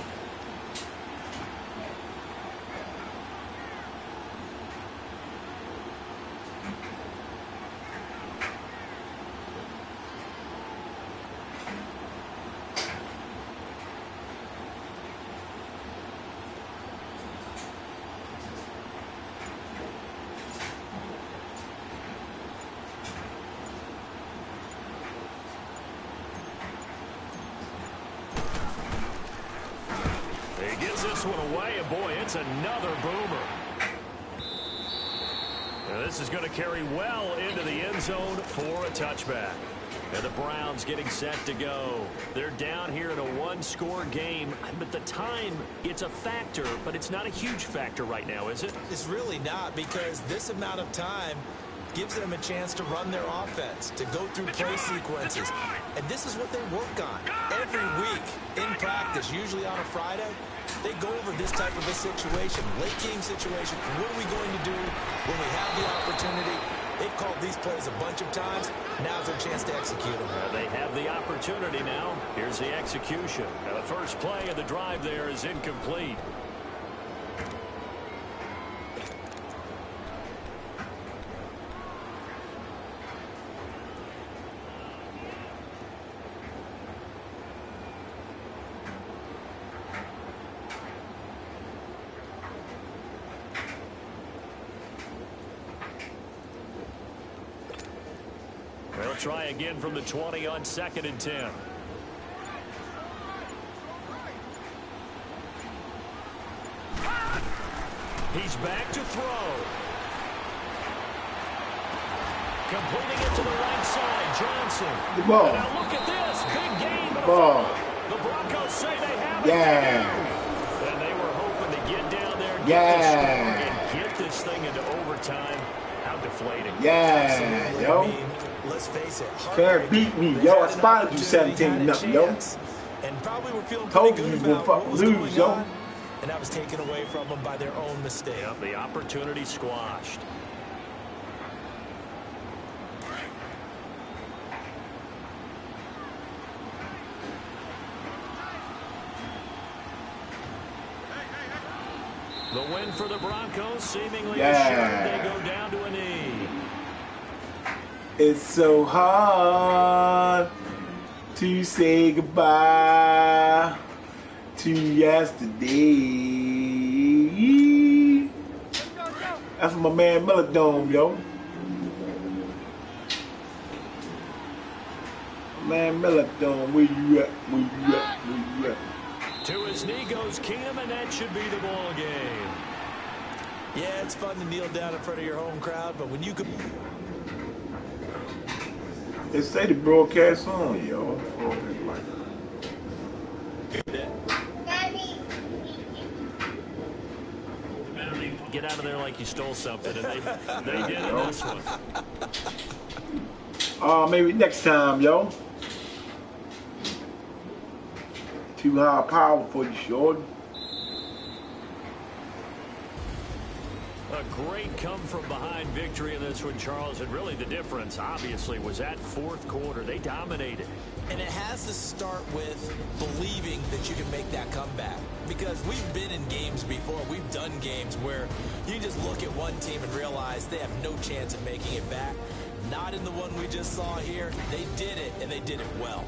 This one away, and boy, it's another boomer. Now this is going to carry well into the end zone for a touchback. And the Browns getting set to go. They're down here in a 1-score game, but the time, it's a factor, but it's not a huge factor right now, is it? It's really not, because this amount of time gives them a chance to run their offense, to go through play sequences. And this is what they work on every week in practice, usually on a Friday. They go over this type of a situation, late game situation. What are we going to do when we have the opportunity? They've called these plays a bunch of times. Now's their chance to execute them. They have the opportunity now. Here's the execution. Now the first play of the drive there is incomplete. They'll try again from the 20 on 2nd and 10. He's back to throw. Completing it to the right side, Johnson. The ball. And now look at this, big game. The ball. The Broncos say they have it. Yeah. And they were hoping to get down there, get Yeah. the score, and get this thing into overtime. How deflating. Yeah, yo. I mean, let's face it. Can't beat me, yo. I spotted you 17-0, yo. And probably were feeling Told pretty you good you about gonna what was lose, going yo. on. And that was taken away from them by their own mistake. Yep, the opportunity squashed. The win for the Broncos, seemingly assured. They go down to a knee. It's so hard to say goodbye to yesterday. That's my man Melodome, yo. Man Melodome, where you at? Where you at? Where you at? To his knee goes Keenum, and that should be the ball game. Yeah, it's fun to kneel down in front of your home crowd, but when you could... They say the broadcast on, yo. Daddy. get out of there like you stole something, and they did in this one. Maybe next time, yo. Too high power for you, Jordan. A great come-from-behind victory in this one, Charles, and really the difference, obviously, was that fourth quarter. They dominated. And it has to start with believing that you can make that comeback. Because we've been in games before. We've done games where you just look at one team and realize they have no chance of making it back. Not in the one we just saw here. They did it, and they did it well.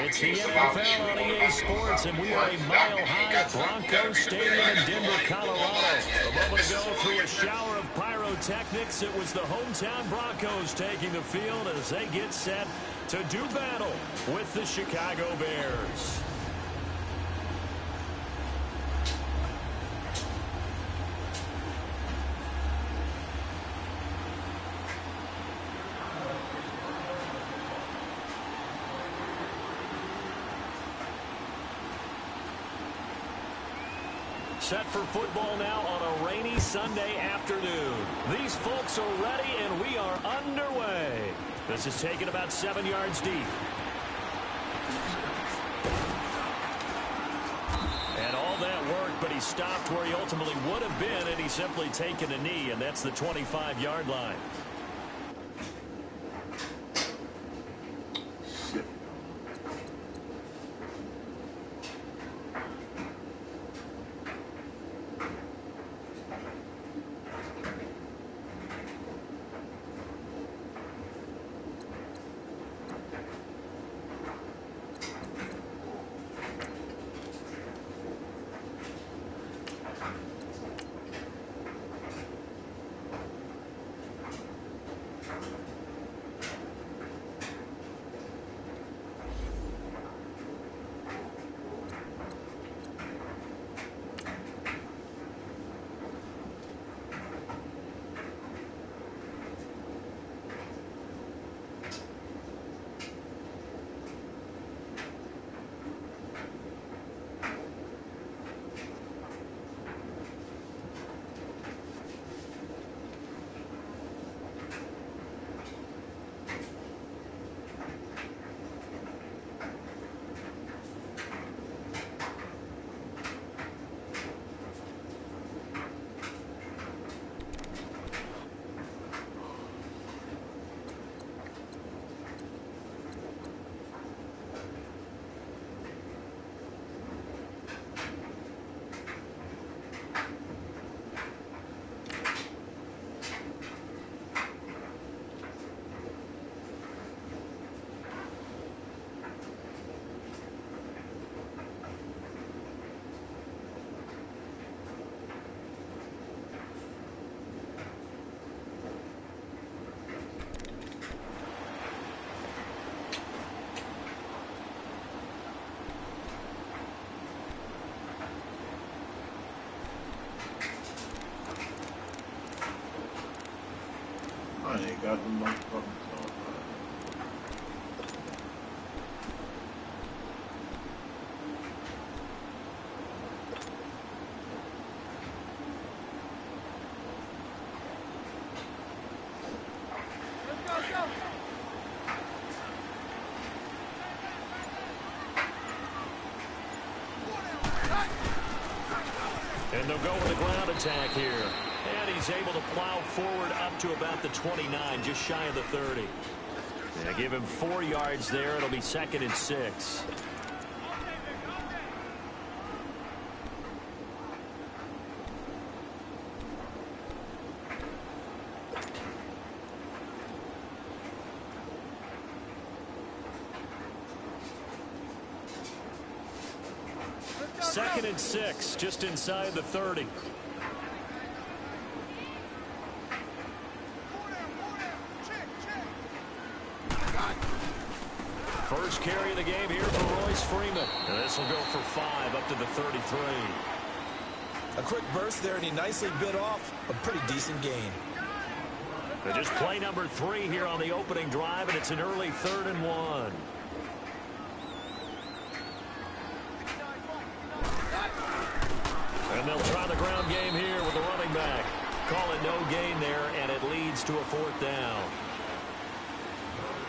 It's the NFL on EA Sports, and we are a mile-high at Broncos Stadium in Denver, Colorado. A moment ago, through a shower of pyrotechnics, it was the hometown Broncos taking the field as they get set to do battle with the Chicago Bears. Set for football now on a rainy Sunday afternoon. These folks are ready, and we are underway. This is taken about 7 yards deep. And all that work, but he stopped where he ultimately would have been, and he's simply taken a knee, and that's the 25-yard line. I ain't got the motherfucking song. And they'll go with a ground attack here. And he's able to plow forward up to about the 29, just shy of the 30. Yeah, give him 4 yards there. It'll be 2nd and 6. Second and 6, just inside the 30. First carry of the game here for Royce Freeman. And this will go for 5 up to the 33. A quick burst there, and he nicely bit off a pretty decent gain. They just play number 3 here on the opening drive, and it's an early 3rd and 1. And they'll try the ground game here with the running back. Call it no gain there, and it leads to a 4th down.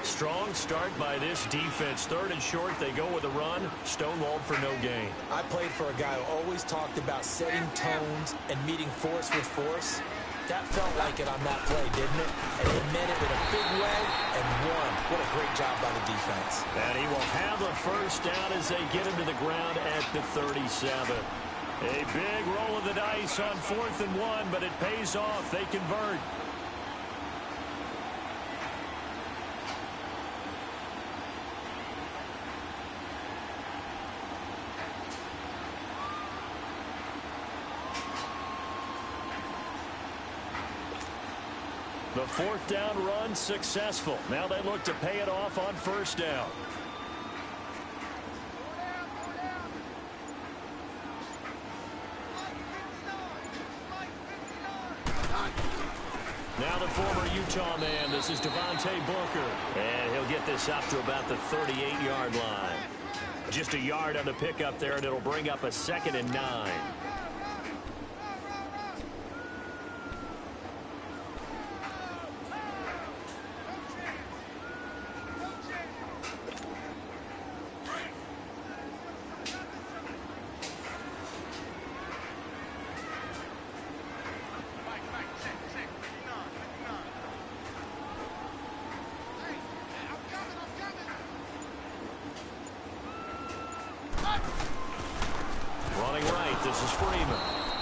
Strong start by this defense. 3rd and short, they go with a run. Stonewalled for no gain. I played for a guy who always talked about setting tones and meeting force with force. That felt like it on that play, didn't it? And he meant it in a big way and won. What a great job by the defense. And he will have a 1st down as they get him to the ground at the 37. A big roll of the dice on 4th and 1, but it pays off. They convert. The 4th down run successful. Now they look to pay it off on 1st down. Now the former Utah man, this is Devontae Booker. And he'll get this up to about the 38-yard line. Just a yard on the pickup there, and it'll bring up a 2nd and 9. Running right, this is Freeman.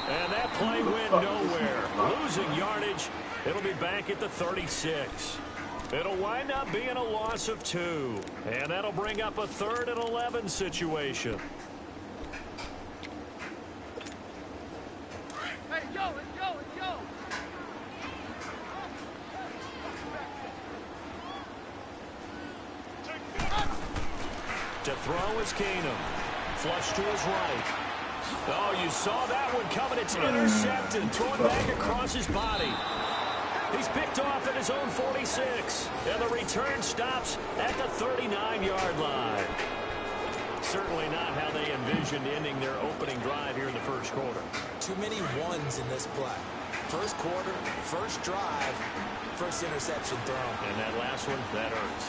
And that play went nowhere. Losing yardage. It'll be back at the 36. It'll wind up being a loss of 2. And that'll bring up a 3rd and 11 situation. Hey, go, let's go, let's go. To throw is Keenum. Flush to his right. Oh, you saw that one coming. It's intercepted. Thrown back across his body. He's picked off at his own 46. And the return stops at the 39-yard line. Certainly not how they envisioned ending their opening drive here in the 1st quarter. Too many ones in this play. 1st quarter, 1st drive, 1st interception thrown. And that last one, that hurts.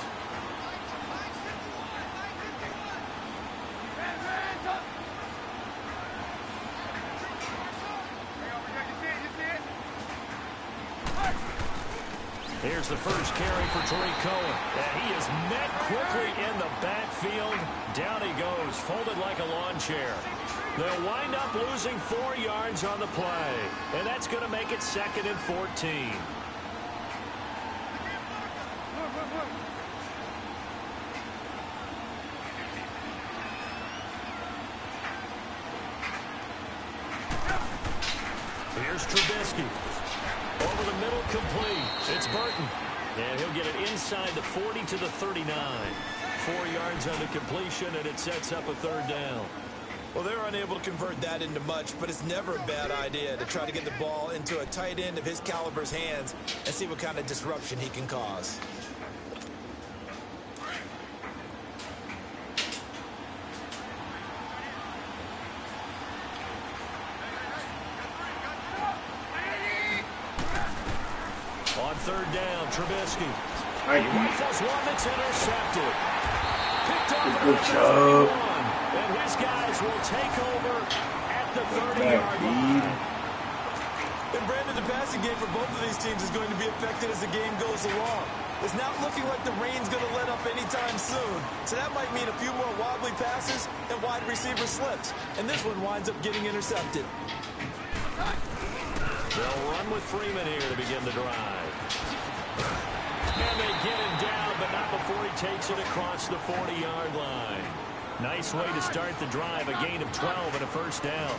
Here's the first carry for Tariq Cohen. And he is met quickly in the backfield. Down he goes, folded like a lawn chair. They'll wind up losing 4 yards on the play. And that's going to make it 2nd and 14. Here's Trubisky. Over the middle, complete. It's Burton. And he'll get it inside the 40 to the 39. 4 yards on the completion, and it sets up a 3rd down. Well, they're unable to convert that into much, but it's never a bad idea to try to get the ball into a tight end of his caliber's hands and see what kind of disruption he can cause. On third down, Trubisky. Thank you. Rifles one that's intercepted. Picked up Good at job. 31. And his guys will take over at the 30-yard Dude. line. And Brandon, the passing game for both of these teams is going to be affected as the game goes along. It's not looking like the rain's going to let up anytime soon. So that might mean a few more wobbly passes and wide receiver slips. And this one winds up getting intercepted. They'll run with Freeman here to begin the drive. And they get him down, but not before he takes it across the 40-yard line. Nice way to start the drive, a gain of 12 and a first down.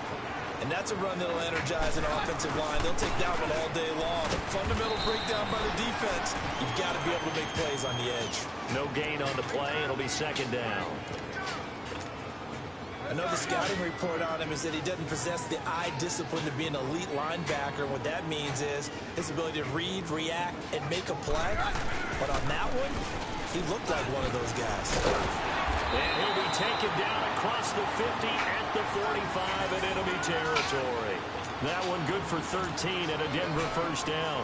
And that's a run that'll energize an offensive line. They'll take that one all day long. Fundamental breakdown by the defense. You've got to be able to make plays on the edge. No gain on the play. It'll be second down. I know the scouting report on him is that he doesn't possess the eye discipline to be an elite linebacker. What that means is his ability to read, react, and make a play. But on that one, he looked like one of those guys. And he'll be taken down across the 50 at the 45 in enemy territory. That one good for 13 and a Denver first down.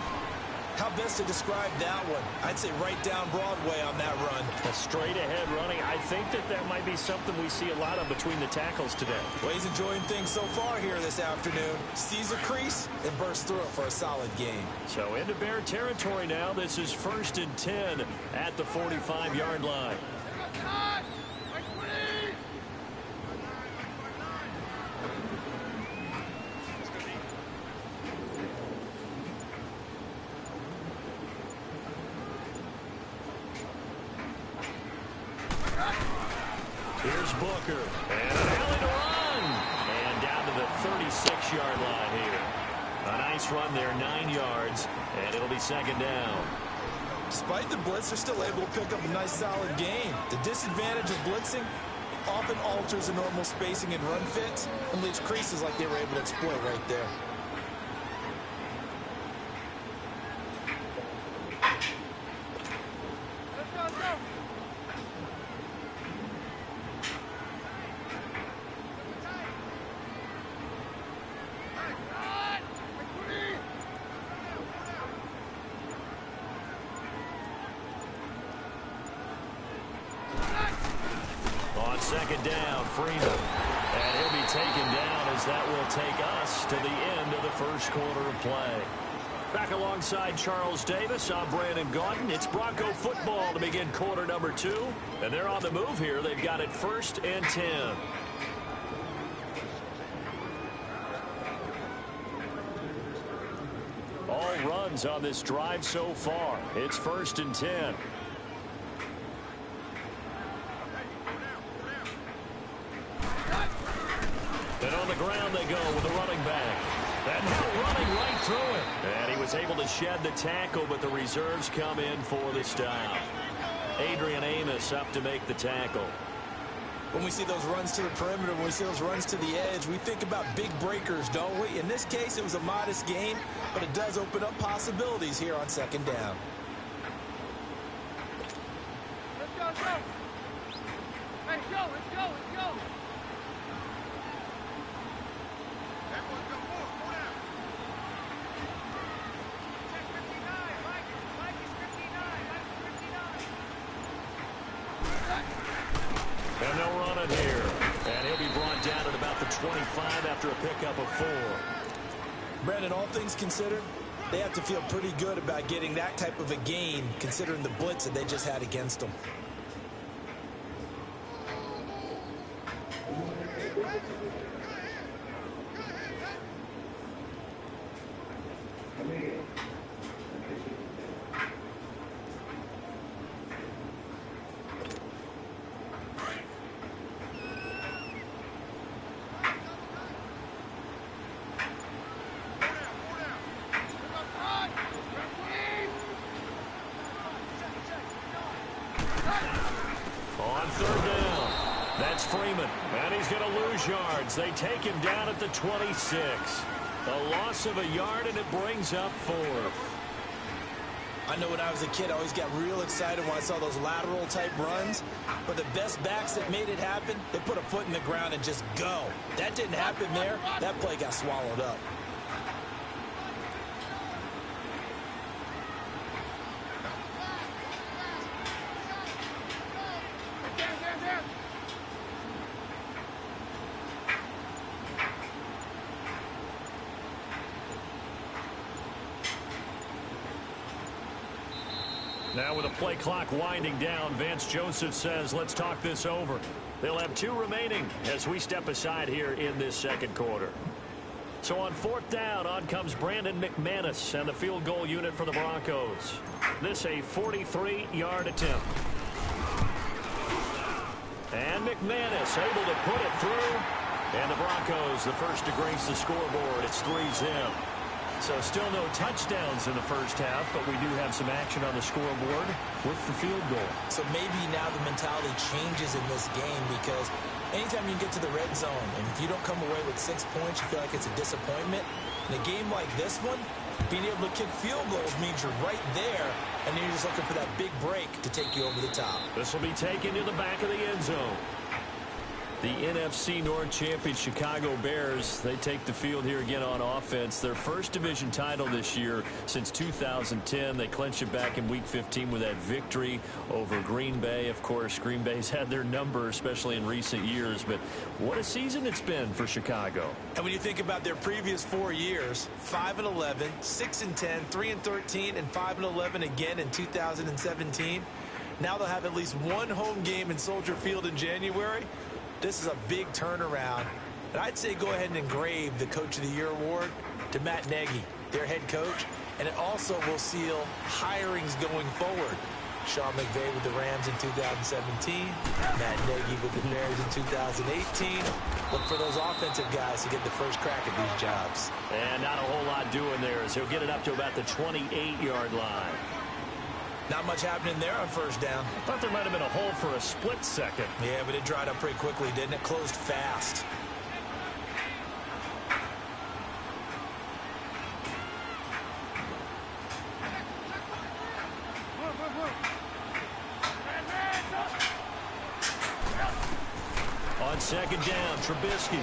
How best to describe that one? I'd say right down Broadway on that run. A straight ahead running. I think that might be something we see a lot of between the tackles today. Well, he's enjoying things so far here this afternoon. Sees a crease and bursts through it for a solid game. So into Bear territory now. This is 1st and 10 at the 45-yard line. Here's Booker. And an alley to run. And down to the 36-yard line here. A nice run there, 9 yards. And it'll be second down. Despite the blitz, they're still able to pick up a nice, solid gain. The disadvantage of blitzing often alters the normal spacing and run fits and leaves creases like they were able to exploit right there. On second down, Freeman. And he'll be taken down as that will take us to the end of the first quarter of play. Back alongside Charles Davis, I'm Brandon Gaudin. It's Bronco football to begin quarter number 2. And they're on the move here. They've got it 1st and 10. All runs on this drive so far. It's 1st and 10. And on the ground they go with the running back. And now running right through it. And he was able to shed the tackle, but the reserves come in for the stop. Adrian Amos up to make the tackle. When we see those runs to the perimeter, when we see those runs to the edge, we think about big breakers, don't we? In this case, it was a modest gain, but it does open up possibilities here on second down. Let's go, let's go. Let's go, let's go, let's go. Everyone go forward, go down. Check 59, Mike is 59, Mike is 59. And they'll run it here. And he'll be brought down at about the 25 after a pickup of 4. Brandon, all things considered, they have to feel pretty good about getting that type of a gain, considering the blitz that they just had against them. On third down. That's Freeman, and he's going to lose yards. They take him down at the 26. A loss of a yard, and it brings up 4th. I know when I was a kid, I always got real excited when I saw those lateral-type runs. But the best backs that made it happen, they put a foot in the ground and just go. That didn't happen there. That play got swallowed up. Now with the play clock winding down, Vance Joseph says, let's talk this over. They'll have 2 remaining as we step aside here in this second quarter. So on 4th down, on comes Brandon McManus and the field goal unit for the Broncos. This a 43-yard attempt. And McManus able to put it through. And the Broncos, the first to grace the scoreboard. It's 3-zip. So still no touchdowns in the first half, but we do have some action on the scoreboard with the field goal. So maybe now the mentality changes in this game because anytime you get to the red zone and if you don't come away with 6 points, you feel like it's a disappointment. In a game like this one, being able to kick field goals means you're right there, and then you're just looking for that big break to take you over the top. This will be taken to the back of the end zone. The NFC North champion Chicago Bears, they take the field here again on offense. Their first division title this year since 2010. They clinched it back in Week 15 with that victory over Green Bay. Of course, Green Bay's had their number, especially in recent years. But what a season it's been for Chicago. And when you think about their previous 4 years, 5-11, 6-10, 3-13, and 5-11 again in 2017. Now they'll have at least one home game in Soldier Field in January. This is a big turnaround. And I'd say go ahead and engrave the Coach of the Year award to Matt Nagy, their head coach. And it also will seal hirings going forward. Sean McVay with the Rams in 2017. Matt Nagy with the Bears in 2018. Look for those offensive guys to get the first crack at these jobs. And not a whole lot doing there as he'll get it up to about the 28-yard line. Not much happening there on first down. I thought there might have been a hole for a split second. Yeah, but it dried up pretty quickly, didn't it? Closed fast. On second down, Trubisky.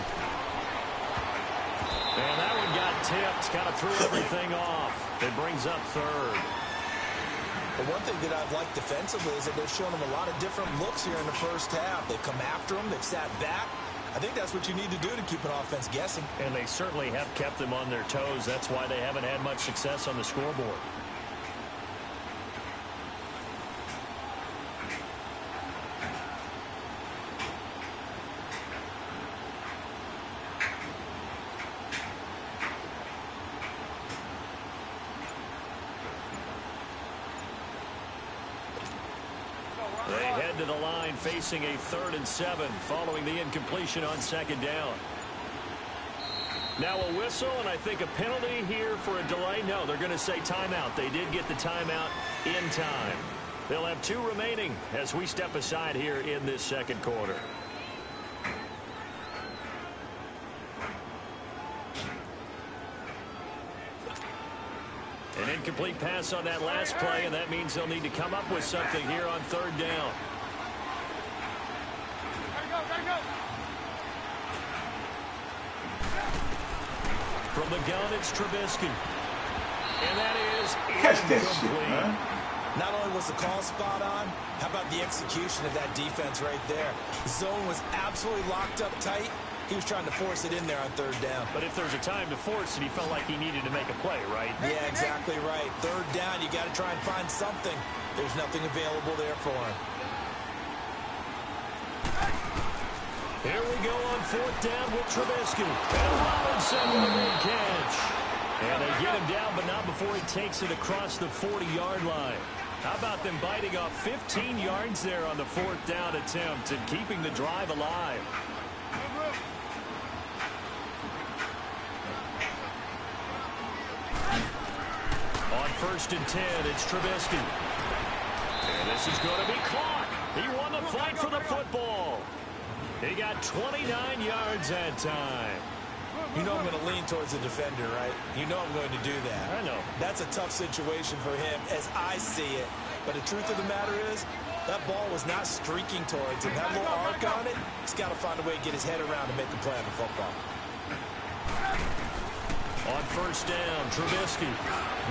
And that one got tipped. Kind of threw everything off. It brings up third. But one thing that I've liked defensively is that they've shown them a lot of different looks here in the first half. They've come after them. They've sat back. I think that's what you need to do to keep an offense guessing. And they certainly have kept them on their toes. That's why they haven't had much success on the scoreboard. They head to the line facing a 3rd and 7 following the incompletion on second down. Now a whistle and I think a penalty here for a delay. No, they're going to say timeout. They did get the timeout in time. They'll have 2 remaining as we step aside here in this second quarter. An incomplete pass on that last play, and that means they'll need to come up with something here on 3rd down. From the gun, it's Trubisky. And that is incomplete. Not only was the call spot on, how about the execution of that defense right there? The zone was absolutely locked up tight. He was trying to force it in there on 3rd down. But if there's a time to force it, he felt like he needed to make a play, right? Yeah, exactly right. 3rd down, you got to try and find something. There's nothing available there for him. Here we go on 4th down with Trubisky. And Robinson with a big catch. And they get him down, but not before he takes it across the 40-yard line. How about them biting off 15 yards there on the 4th down attempt and keeping the drive alive? On 1st and 10, it's Trubisky. And this is going to be caught. He won the fight for the football. He got 29 yards that time. You know I'm going to lean towards the defender, right? You know I'm going to do that. I know. That's a tough situation for him as I see it. But the truth of the matter is, that ball was not streaking towards him. That little arc on it, he's got to find a way to get his head around and make a play on the football. On first down, Trubisky.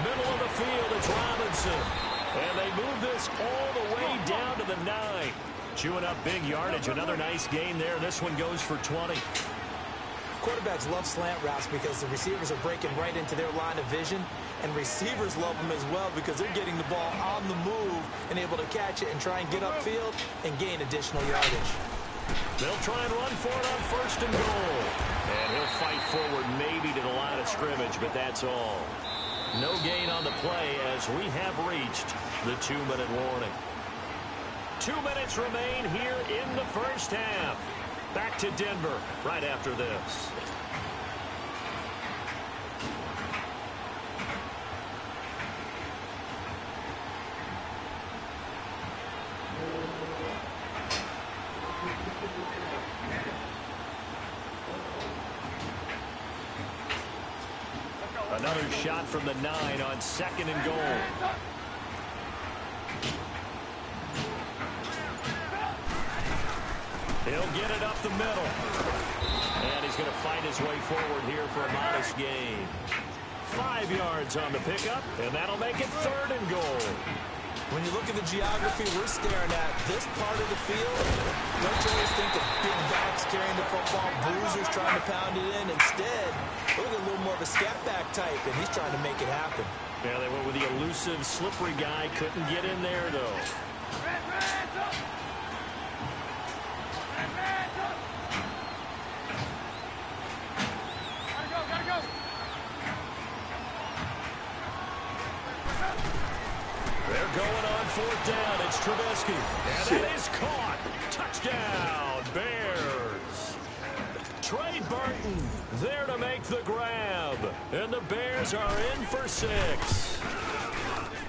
Middle of the field, it's Robinson. And they move this all the way down to the 9. Chewing up big yardage. Another nice gain there. This one goes for 20. Quarterbacks love slant routes because the receivers are breaking right into their line of vision, and receivers love them as well because they're getting the ball on the move and able to catch it and try and get upfield and gain additional yardage. They'll try and run for it on first and goal. And he'll fight forward maybe to the line of scrimmage, but that's all. No gain on the play as we have reached the 2-minute warning. 2 minutes remain here in the first half. Back to Denver right after this. Another shot from the 9 on second and goal. He'll get it up the middle. And he's going to fight his way forward here for a modest gain. 5 yards on the pickup, and that'll make it third and goal. When you look at the geography we're staring at, this part of the field, don't you always think of big backs carrying the football, bruisers trying to pound it in? Instead, look at a little more of a scat back type, and he's trying to make it happen. Yeah, they went with the elusive, slippery guy. Couldn't get in there, though. They're going on fourth down. It's Trubisky. And that is caught. Touchdown, Bears. Trey Burton there to make the grab. And the Bears are in for 6.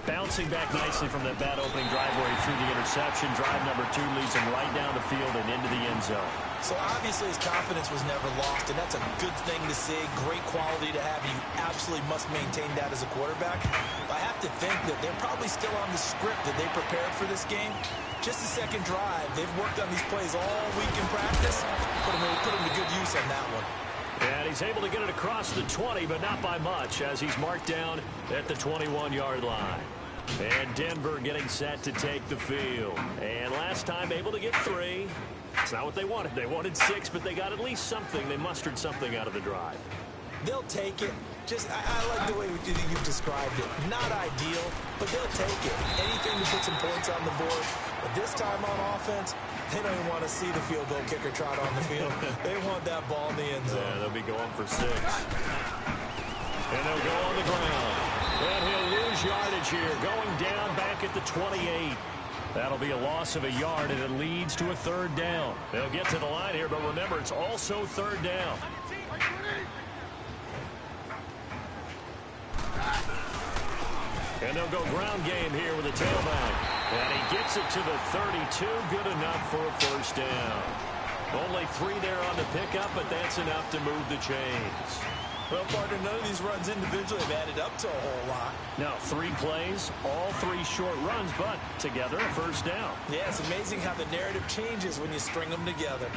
Bouncing back nicely from that bad opening drive where he threw the interception. Drive number 2 leads him right down the field and into the end zone. So obviously his confidence was never lost, and that's a good thing to see. Great quality to have. You absolutely must maintain that as a quarterback. But I have to think that they're probably still on the script that they prepared for this game. Just the second drive. They've worked on these plays all week in practice. Put them to good use on that one. And he's able to get it across the 20, but not by much, as he's marked down at the 21-yard line. And Denver getting set to take the field. And last time able to get 3. It's not what they wanted. They wanted 6, but they got at least something. They mustered something out of the drive. They'll take it. I like the way you've described it. Not ideal, but they'll take it. Anything to put some points on the board. But this time on offense, they don't even want to see the field goal kicker trot on the field. They want that ball in the end zone. Yeah, they'll be going for 6. And they'll go on the ground. And he'll lose yardage here, going down back at the 28. That'll be a loss of a yard, and it leads to a third down. They'll get to the line here, but remember, it's also third down. And they'll go ground game here with a tailback. And he gets it to the 32. Good enough for a first down. Only 3 there on the pickup, but that's enough to move the chains. Well, partner, none of these runs individually have added up to a whole lot. Now, 3 plays, all 3 short runs, but together a first down. Yeah, it's amazing how the narrative changes when you string them together.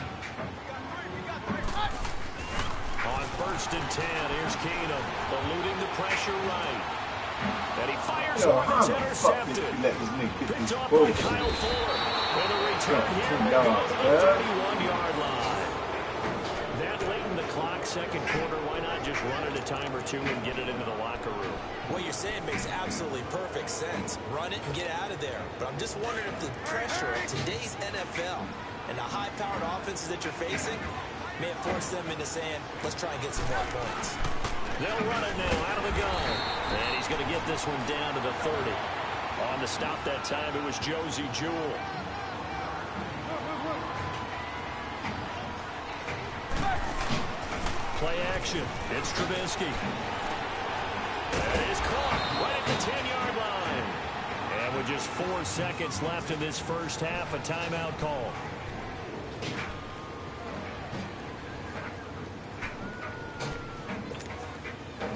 On first and 10, here's Keenum, eluding the pressure right. And he fires one, it's intercepted. Picked off by Kyle Fuller. And the return here will go to the 31-yard line. That late in the clock, second quarter, why not just run it a time or 2 and get it into the locker room? What you're saying makes absolutely perfect sense. Run it and get out of there. But I'm just wondering if the pressure of today's NFL and the high-powered offenses that you're facing may have forced them into saying, let's try and get some more points. They'll run it now out of the gun. And he's going to get this one down to the 30. On the stop that time, it was Josie Jewell. Play action. It's Trubisky. And it is caught right at the 10-yard line. And with just 4 seconds left in this first half, a timeout call.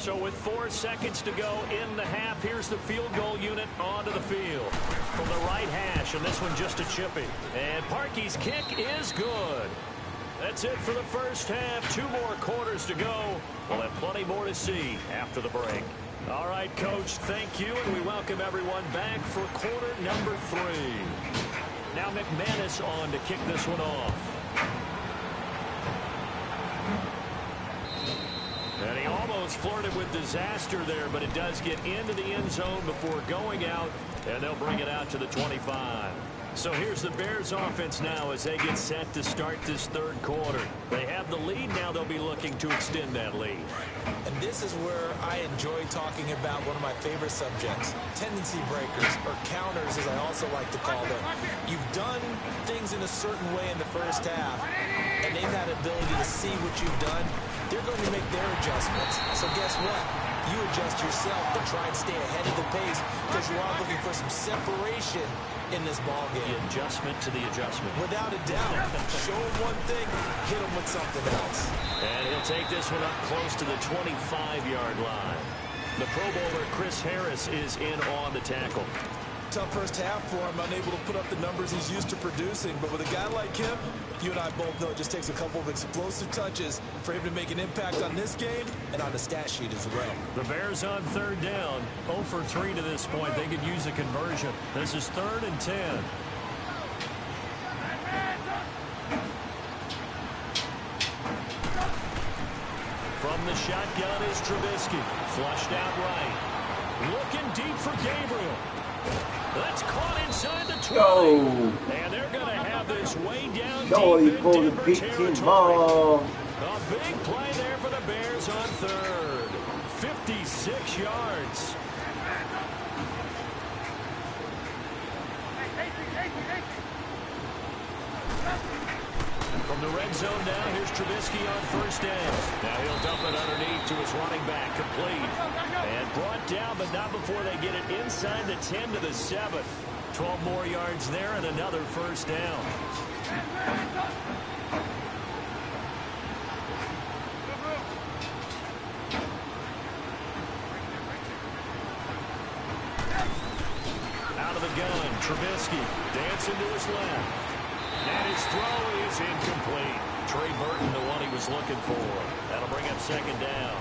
So with 4 seconds to go in the half, here's the field goal unit onto the field. From the right hash, and this one just a chippy. And Parkey's kick is good. That's it for the first half. 2 more quarters to go. We'll have plenty more to see after the break. All right, Coach, thank you, and we welcome everyone back for quarter number 3. Now McManus on to kick this one off. And he almost flirted with disaster there, but it does get into the end zone before going out, and they'll bring it out to the 25. So here's the Bears offense now as they get set to start this third quarter. They have the lead. Now they'll be looking to extend that lead. And this is where I enjoy talking about one of my favorite subjects, tendency breakers, or counters as I also like to call them. You've done things in a certain way in the first half, and they've had the ability to see what you've done. They're going to make their adjustments. So guess what? You adjust yourself and try and stay ahead of the pace because you are looking for some separation in this ball game. The adjustment to the adjustment. Without a doubt. Show him one thing, hit him with something else. And he'll take this one up close to the 25-yard line. The Pro Bowler Chris Harris is in on the tackle. Tough first half for him, unable to put up the numbers he's used to producing. But with a guy like him, you and I both know it just takes a couple of explosive touches for him to make an impact on this game and on the stat sheet as well. The Bears on third down, 0 for 3 to this point. They could use a conversion. This is 3rd and 10. From the shotgun is Trubisky. Flushed out right. Looking deep for Gabriel. That's caught inside the 20. Yo. And they're going to have this way down He deep pulled in the Denver big territory. team ball. A big play there for the Bears on third. 56 yards. From the red zone now, here's Trubisky on first down. Now he'll dump it underneath to his running back, complete. And brought down, but not before they get it inside the 10 to the 7. 12 more yards there and another first down. Out of the gun, Trubisky dancing to his left. And his throw is incomplete. Trey Burton, the one he was looking for. That'll bring up second down.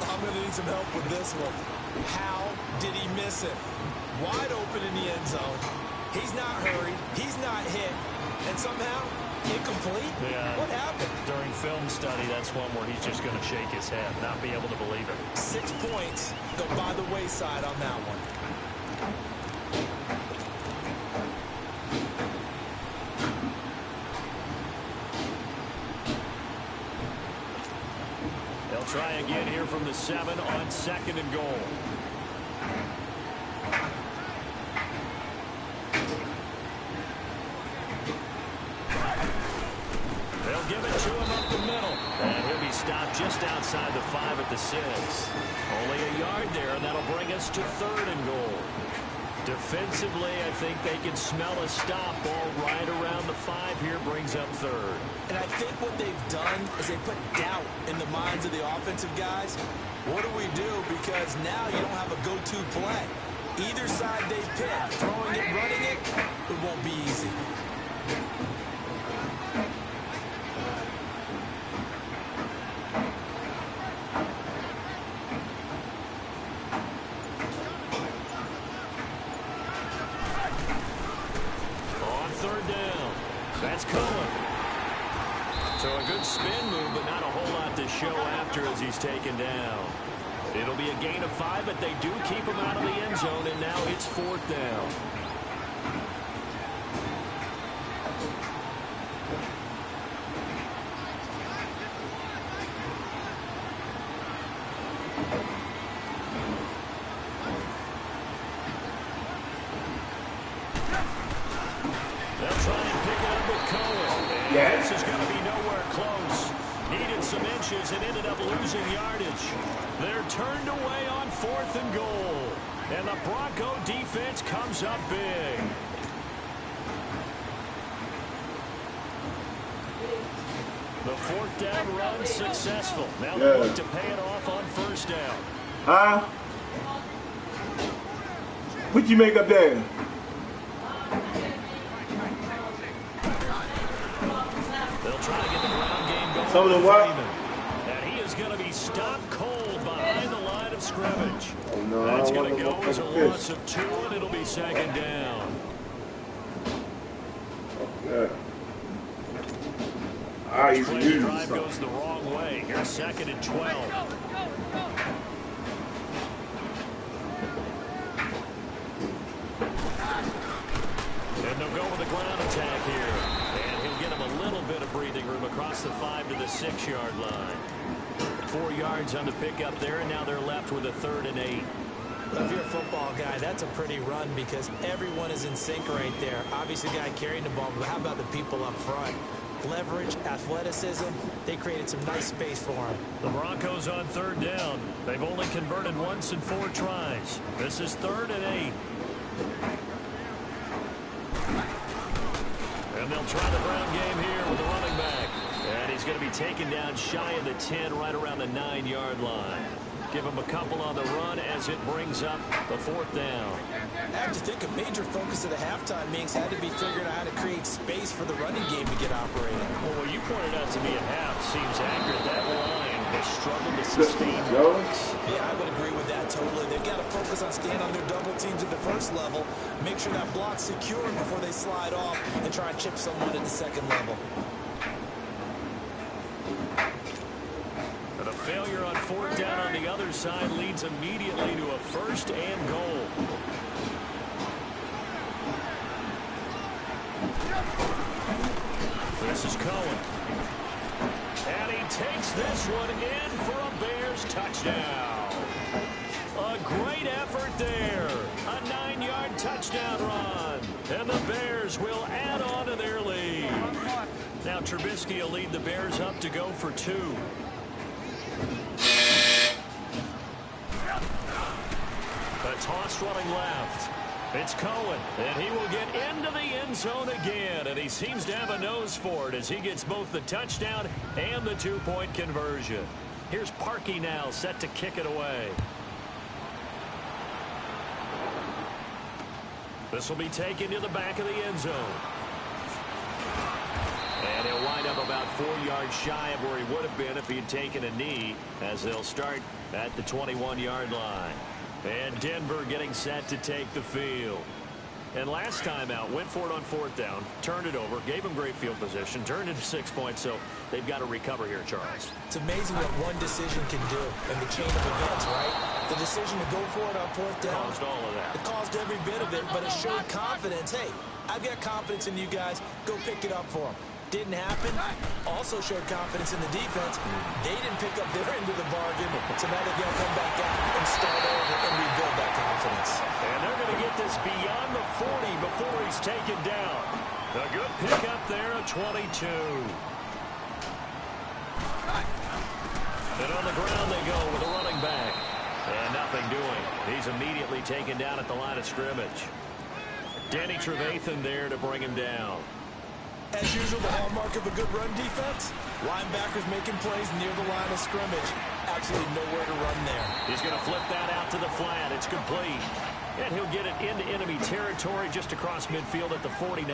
I'm going to need some help with this one. How did he miss it? Wide open in the end zone. He's not hurried. He's not hit. And somehow, incomplete? Yeah. What happened? During film study, that's one where he's just going to shake his head, not be able to believe it. 6 points go by the wayside on that one. Try again here from the 7 on 2nd and goal. They'll give it to him up the middle. And he'll be stopped just outside the 5 at the 6. Only a yard there, and that'll bring us to 3rd and goal. Defensively, I think they can smell a stop. Ball right around the 5 here, brings up 3rd. And I think what they've done is they put doubt in the minds of the offensive guys. What do we do? Because now you don't have a go-to play. Either side they pick, throwing it, running it, it won't be easy. Spin move, but not a whole lot to show after as he's taken down. It'll be a gain of 5, but they do keep him out of the end zone, and now it's 4th down. They'll try and pick it up with Cohen. And this is going to be nowhere close. Needed some inches and ended up losing yardage. They're turned away on 4th and goal. And the Bronco defense comes up big. The 4th down run successful. Now they look to pay it off on 1st down. Huh? What you make up there? They'll try to get the ground game going. Some of the what? And he is going to be stopped cold behind the line of scrimmage. Oh, no, That's going to go as a loss of 2, and it'll be second down. Okay. All right, Play the drive goes the wrong way. Here's second and 12. And they'll go with a ground attack here. And he'll get him a little bit of breathing room across the 5 to the 6-yard line. 4 yards on the pickup there, and now they're left with a 3rd and 8. Well, if you're a football guy, that's a pretty run because everyone is in sync right there. Obviously, the guy carrying the ball, but how about the people up front? Leverage, athleticism, they created some nice space for him. The Broncos on 3rd down. They've only converted once in 4 tries. This is 3rd and 8. And they'll try the ground game here with the running back. And he's going to be taken down shy of the 10, right around the 9-yard line. Give him a couple on the run as it brings up the 4th down. I have to think a major focus of the halftime meetings had to be figuring out how to create space for the running game to get operating. Well, what you pointed out to me at half seems accurate. That line has struggled to sustain Jones? Yeah, I would agree with that totally. They've got to focus on staying on their double teams at the first level, make sure that block's secure before they slide off, and try and chip someone at the second level. But a failure on 4th down on the other side leads immediately to a 1st and goal. This is Cohen. And he takes this one in for a Bears touchdown. A great effort there. A 9-yard touchdown run. And the Bears will add on to their lead. Now Trubisky will lead the Bears up to go for 2. A toss running left. It's Cohen, and he will get into the end zone again, and he seems to have a nose for it as he gets both the touchdown and the 2-point conversion. Here's Parkey now, set to kick it away. This will be taken to the back of the end zone. And he'll wind up about 4 yards shy of where he would have been if he had taken a knee, as they'll start at the 21-yard line. And Denver getting set to take the field. And last time out, went for it on 4th down, turned it over, gave him great field position, turned into 6 points, so they've got to recover here, Charles. It's amazing what one decision can do in the chain of events, right? The decision to go for it on 4th down. Caused all of that. It caused every bit of it, but it showed confidence. Hey, I've got confidence in you guys. Go pick it up for them. Didn't happen. Also showed confidence in the defense. They didn't pick up their end of the bargain, so now they're going to come back out and start over and rebuild that confidence. And they're going to get this beyond the 40 before he's taken down. A good pick up there, a 22. And on the ground they go with a running back. And nothing doing. He's immediately taken down at the line of scrimmage. Danny Trevathan there to bring him down. As usual, the hallmark of a good run defense, linebackers making plays near the line of scrimmage. Absolutely nowhere to run there. He's going to flip that out to the flat. It's complete. And he'll get it into enemy territory just across midfield at the 49.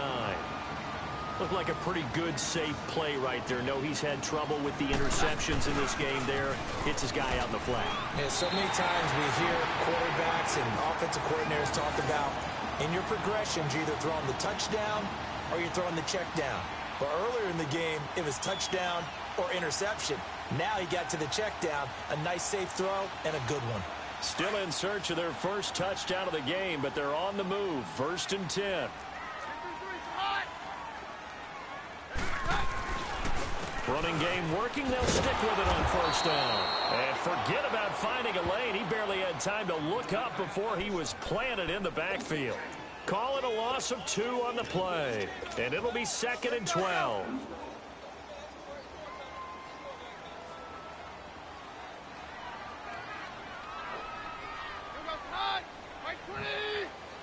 Looked like a pretty good, safe play right there. No, he's had trouble with the interceptions in this game there. Hits his guy out in the flat. Yeah, so many times we hear quarterbacks and offensive coordinators talk about in your progressions, you're either throwing the touchdown or you're throwing the check down. But earlier in the game, it was touchdown or interception. Now he got to the check down, a nice safe throw, and a good one. Still in search of their first touchdown of the game, but they're on the move. 1st and 10. Running game working. They'll stick with it on 1st down. And forget about finding a lane. He barely had time to look up before he was planted in the backfield. Call it a loss of 2 on the play. And it'll be 2nd and 12.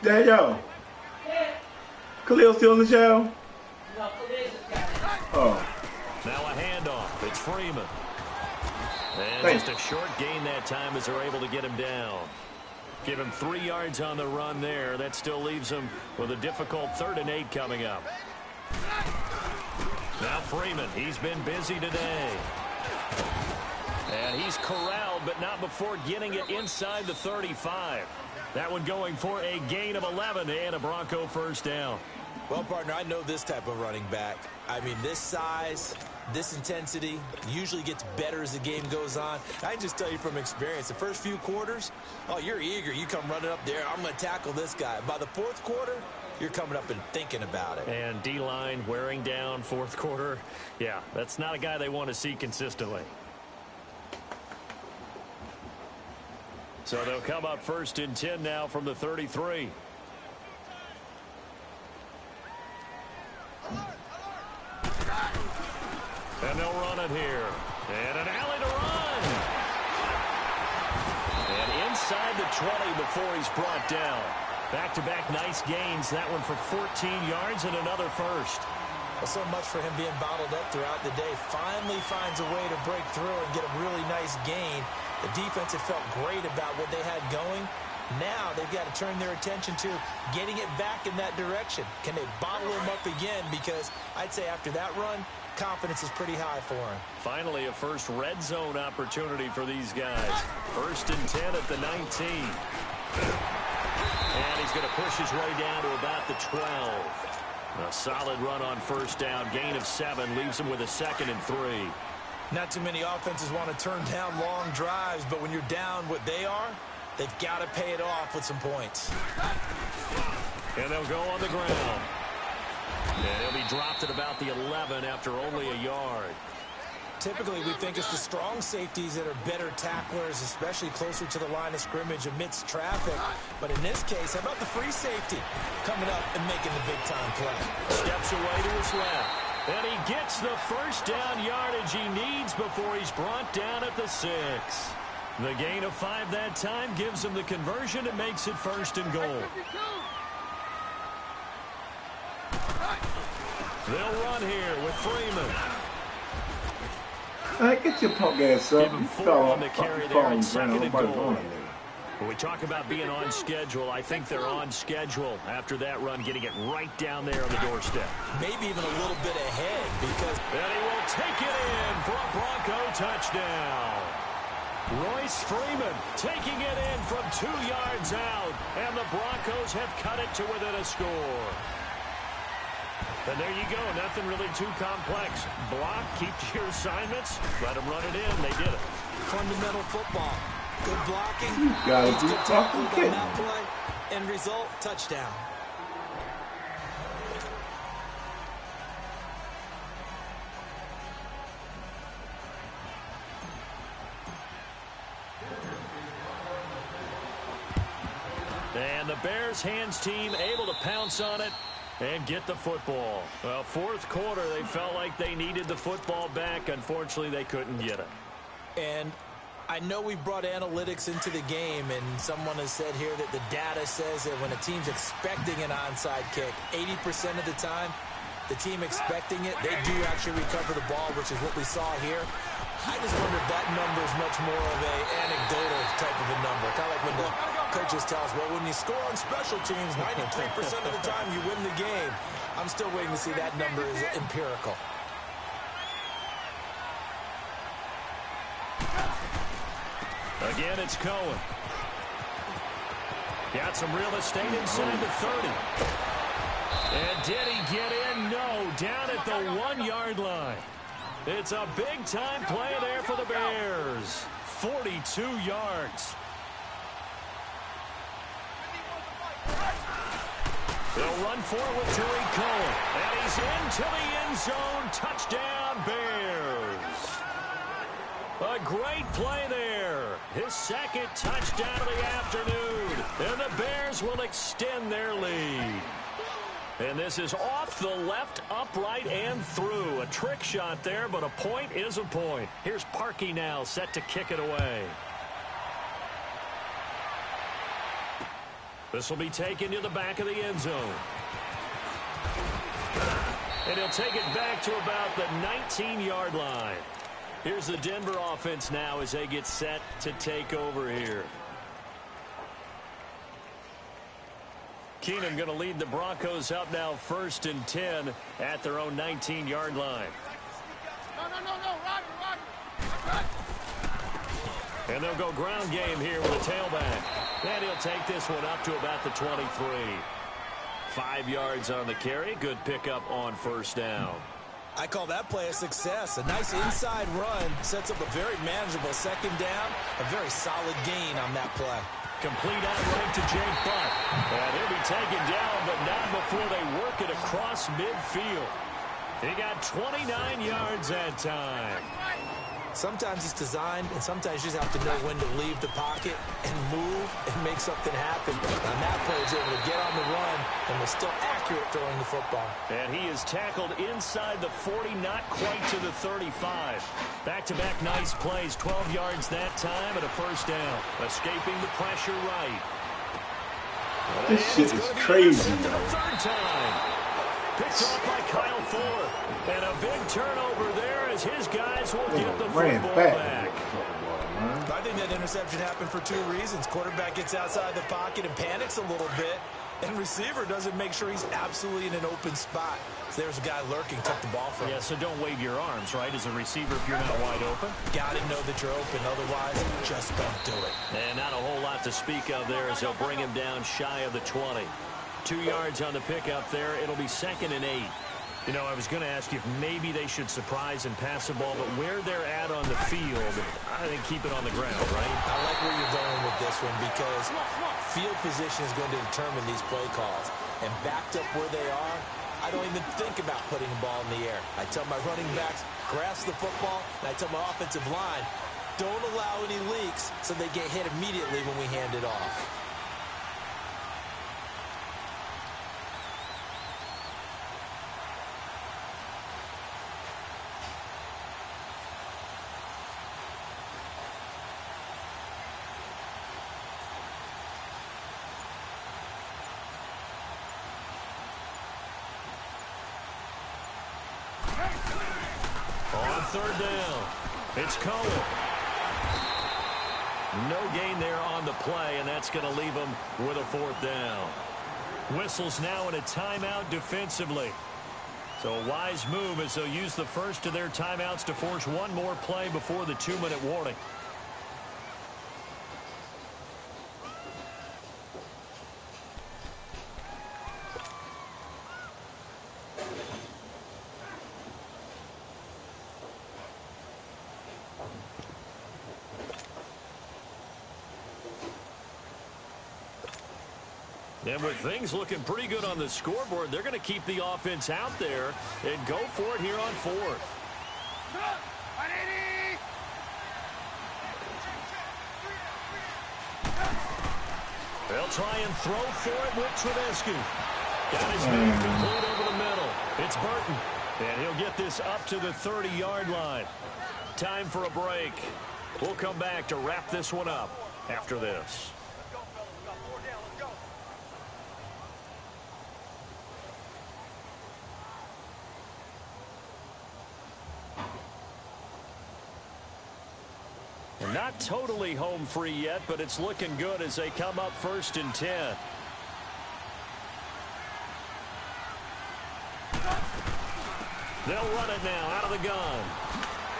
There you go. Khalil still in the show? No, Khalil just got it. Oh. Now a handoff. It's Freeman. And just a short gain that time as they're able to get him down. Give him 3 yards on the run there. That still leaves him with a difficult 3rd and 8 coming up. Now Freeman, he's been busy today. And he's corralled, but not before getting it inside the 35. That one going for a gain of 11 and a Bronco first down. Well, partner, I know this type of running back. I mean, this size, this intensity usually gets better as the game goes on. I can just tell you from experience, the first few quarters, oh, you're eager. You come running up there, I'm going to tackle this guy. By the 4th quarter, you're coming up and thinking about it. And D-line wearing down 4th quarter. Yeah, that's not a guy they want to see consistently. So they'll come up 1st and 10 now from the 33. And they'll run it here. And an alley to run. And inside the 20 before he's brought down. Back-to-back nice gains. That one for 14 yards and another first. Well, so much for him being bottled up throughout the day. Finally finds a way to break through and get a really nice gain. The defense had felt great about what they had going. Now they've got to turn their attention to getting it back in that direction. Can they bottle him up again? Because I'd say after that run, confidence is pretty high for him. Finally, a first red zone opportunity for these guys. 1st and 10 at the 19. And he's going to push his way down to about the 12. A solid run on 1st down. Gain of 7 leaves him with a 2nd and 3. Not too many offenses want to turn down long drives, but when you're down what they are, they've got to pay it off with some points. And they'll go on the ground. And he'll be dropped at about the 11 after only a yard. Typically, we think it's the strong safeties that are better tacklers, especially closer to the line of scrimmage amidst traffic. But in this case, how about the free safety coming up and making the big-time play? Steps away to his left. And he gets the first down yardage he needs before he's brought down at the 6. The gain of 5 that time gives him the conversion and makes it 1st and goal. They'll run here with Freeman. Get your punk ass up. Give him 4 on the carry there and 2nd and goal. When we talk about being on schedule, I think they're on schedule after that run, getting it right down there on the doorstep. Maybe even a little bit ahead because... And he will take it in for a Bronco touchdown. Royce Freeman taking it in from 2 yards out, and the Broncos have cut it to within a score. And there you go, nothing really too complex. Block, keep to your assignments, let them run it in. They did it. Fundamental football. Good blocking. You gotta be fucking kidding. That play. End result, touchdown. And the Bears hands team able to pounce on it and get the football. Well, 4th quarter, they felt like they needed the football back. Unfortunately, they couldn't get it. And I know we brought analytics into the game, and someone has said here that the data says that when a team's expecting an onside kick, 80% of the time, the team expecting it, they do actually recover the ball, which is what we saw here. I just wonder if that number is much more of a anecdotal type of a number. Kind of like when the coaches tell us, well, when you score on special teams, 93% of the time you win the game. I'm still waiting to see that number is empirical. Again, it's Cohen. Got some real estate inside the 30. And did he get in? No, down at the 1-yard line. It's a big-time play there for the Bears. 42 yards. They'll run for it with Tariq Cohen. And he's into the end zone. Touchdown, Bears. A great play there. His 2nd touchdown of the afternoon. And the Bears will extend their lead. And this is off the left, upright, and through. A trick shot there, but a point is a point. Here's Parkey now, set to kick it away. This will be taken to the back of the end zone. And he'll take it back to about the 19-yard line. Here's the Denver offense now as they get set to take over here. Keenum going to lead the Broncos up now 1st and 10 at their own 19-yard line. No, Roger. And they'll go ground game here with a tailback. And he'll take this one up to about the 23. 5 yards on the carry. Good pickup on 1st down. I call that play a success. A nice inside run sets up a very manageable 2nd down. A very solid gain on that play. Complete outright to Jake Butt. And he'll be taken down, but not before they work it across midfield. He got 29 yards that time. Sometimes it's designed, and sometimes you just have to know when to leave the pocket and move and make something happen. On that play, he was able to get on the run and was still accurate throwing the football. And he is tackled inside the 40, not quite to the 35. Back-to-back nice plays, 12 yards that time and a 1st down. Escaping the pressure right. This shit is crazy, The man. 3rd time. Picked off by Kyle Ford. And a big turnover there as his guys will get the football back. I think that interception happened for 2 reasons. Quarterback gets outside the pocket and panics a little bit, and receiver doesn't make sure he's absolutely in an open spot. So there's a guy lurking, took the ball from him. Yeah, so don't wave your arms, right, as a receiver if you're not wide open. Got to know that you're open, otherwise just don't do it. And not a whole lot to speak of there as they'll bring him down shy of the 20. 2 yards on the pickup there. It'll be 2nd and 8. You know, I was going to ask you if maybe they should surprise and pass the ball, but where they're at on the field, I think keep it on the ground, right? I like where you're going with this one because field position is going to determine these play calls. And backed up where they are, I don't even think about putting a ball in the air. I tell my running backs, grasp the football, and I tell my offensive line, don't allow any leaks so they get hit immediately when we hand it off. On 3rd down, it's Cohen. No gain there on the play, and that's going to leave them with a 4th down. Whistles now in a timeout defensively. So a wise move as they'll use the first of their timeouts to force one more play before the 2-minute warning. And with things looking pretty good on the scoreboard, they're going to keep the offense out there and go for it here on 4th. They'll try and throw for it with Trubisky. Got his man complete over the middle. It's Burton. And he'll get this up to the 30-yard line. Time for a break. We'll come back to wrap this one up after this. Not totally home free yet, but it's looking good as they come up 1st and 10. They'll run it now out of the gun.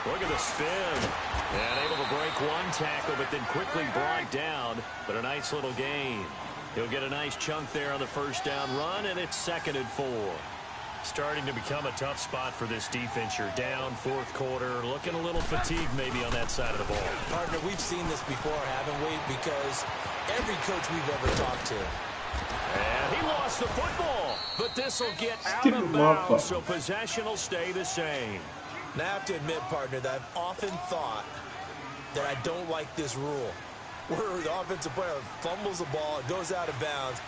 Look at the spin. And able to break one tackle, but then quickly brought down. But a nice little gain. He'll get a nice chunk there on the 1st down run, and it's 2nd and 4. Starting to become a tough spot for this defense. You're down 4th quarter, looking a little fatigued maybe on that side of the ball. Partner, we've seen this before, haven't we? Because every coach we've ever talked to. And he lost the football, but this will get out of bounds, so possession will stay the same. Now, I have to admit, partner, that I've often thought that I don't like this rule, where the offensive player fumbles the ball, it goes out of bounds,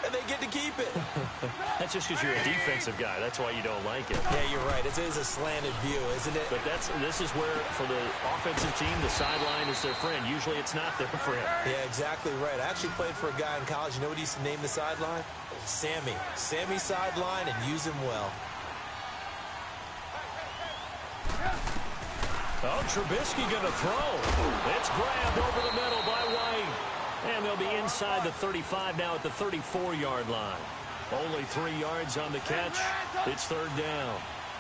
and they get to keep it. That's just because you're a defensive guy. That's why you don't like it. Yeah, you're right. It is a slanted view, isn't it? But this is where, for the offensive team, the sideline is their friend. Usually it's not their friend. Yeah, exactly right. I actually played for a guy in college. You know what he used to name the sideline? Sammy. Sammy sideline, and use him well. Oh, Trubisky going to throw. It's grabbed over the middle by White. And they'll be inside the 35 now at the 34-yard line. Only 3 yards on the catch. It's third down.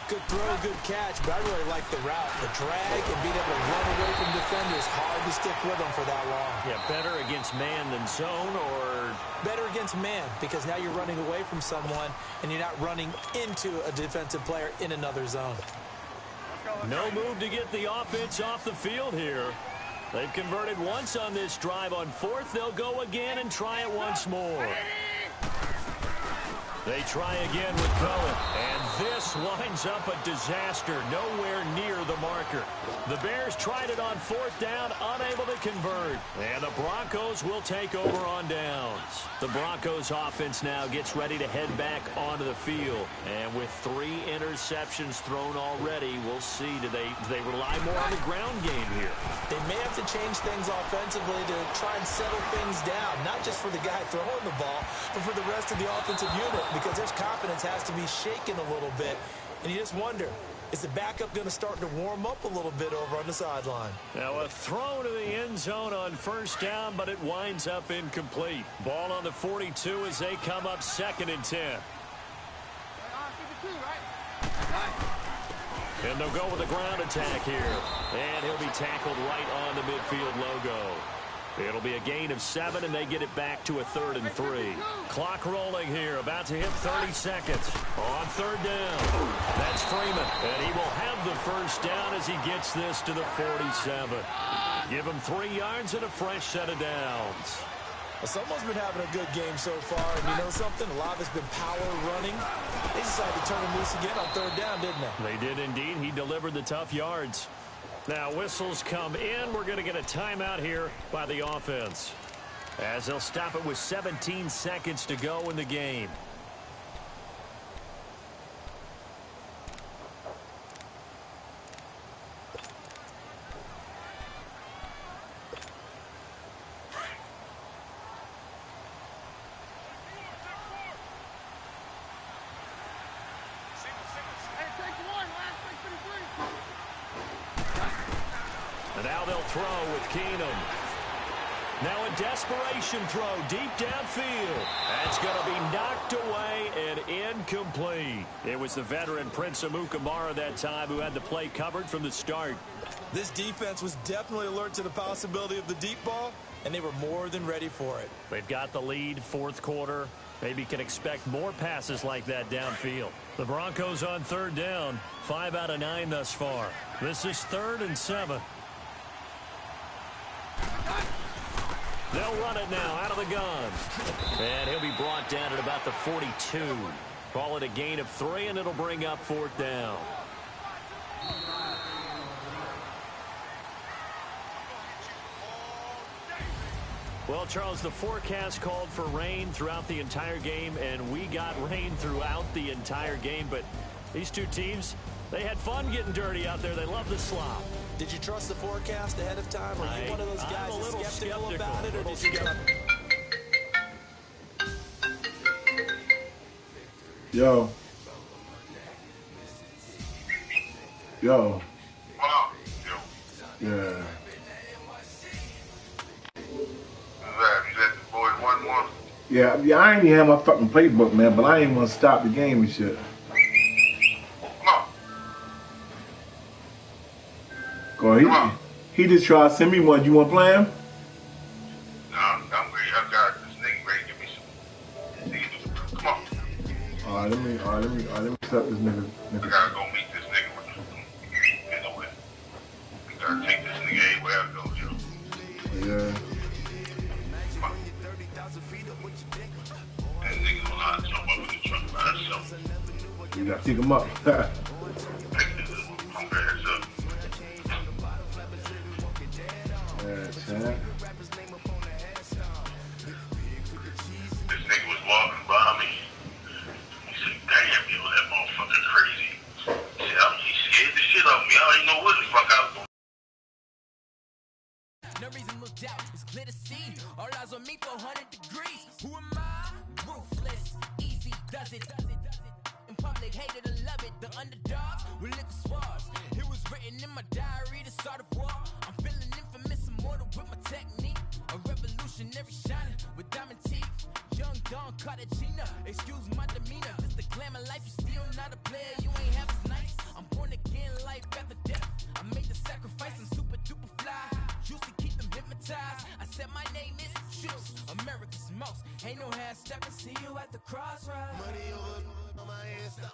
Good throw, good catch, but I really like the route. The drag and being able to run away from defenders, hard to stick with them for that long. Yeah, better against man than zone, or? Better against man, because now you're running away from someone and you're not running into a defensive player in another zone. No move to get the offense off the field here. They've converted once on this drive. On fourth, they'll go again and try it once more. They try again with Cohen, and this winds up a disaster, nowhere near the marker. The Bears tried it on fourth down, unable to convert, and the Broncos will take over on downs. The Broncos offense now gets ready to head back onto the field, and with 3 interceptions thrown already, we'll see, do they rely more on the ground game here? They may have to change things offensively to try and settle things down, not just for the guy throwing the ball, but for the rest of the offensive unit, because their confidence has to be shaken a little bit. And you just wonder, is the backup going to start to warm up a little bit over on the sideline? Now a throw to the end zone on first down, but it winds up incomplete. Ball on the 42 as they come up 2nd and 10. And they'll go with the ground attack here. And he'll be tackled right on the midfield logo. It'll be a gain of 7, and they get it back to a 3rd and 3. Clock rolling here, about to hit 30 seconds. On 3rd down, that's Freeman, and he will have the first down as he gets this to the 47. Give him 3 yards and a fresh set of downs. Well, someone's been having a good game so far, and you know something? A lot of it's been power running. They decided to turn him loose again on 3rd down, didn't they? They did indeed. He delivered the tough yards. Now whistles come in. We're going to get a timeout here by the offense, as they'll stop it with 17 seconds to go in the game. And now they'll throw with Keenum. Now a desperation throw deep downfield. That's going to be knocked away and incomplete. It was the veteran Prince Amukamara that time who had the play covered from the start. This defense was definitely alert to the possibility of the deep ball, and they were more than ready for it. They've got the lead, 4th quarter. Maybe can expect more passes like that downfield. The Broncos on 3rd down, 5 out of 9 thus far. This is 3rd and 7. They'll run it now out of the gun. And he'll be brought down at about the 42. Call it a gain of 3, and it'll bring up 4th down. Well, Charles, the forecast called for rain throughout the entire game, and we got rain throughout the entire game. But these two teams, they had fun getting dirty out there. They love the slop. Did you trust the forecast ahead of time? Are you one of those guys that's skeptical about it, or did you go? Yo. Yo. Yeah. Yeah, I ain't even have my fucking playbook, man, but I ain't gonna stop the game and shit. Go ahead. He just tried to send me one. You wanna play him? No, I'm ready. I got this nigga ready to give me some. Come on. Alright, let me accept this nigga. I gotta go meet this nigga with you know what? We gotta take this nigga everywhere I go, yo. Yeah. That nigga don't know how to jump up in the truck by himself. You gotta pick him up. Pick this punk ass up. Yeah, champ. This nigga was walking by me. He said, damn, yo, that motherfucker crazy. He said, he scared the shit out of me. I don't even know what the fuck I was doing. No reason to look out, it's clear to see. All eyes on me for 100 degrees. Who am I? Ruthless, easy, does it. public, hated or love it. The underdogs will lick the swabs. It was written in my diary to start a war. I'm feeling infamous, immortal with my technique. A revolutionary shining with diamond teeth. Young Don Cartagena, excuse my demeanor. This the glamour life, you still not a player, you ain't half as nice. I'm born again, life after death. I made the sacrifice, I'm super duper fly. Used to keep them hypnotized. I said my name is Shoes, America's most. Ain't no half stepping, see you at the crossroads. Money over on my headstone.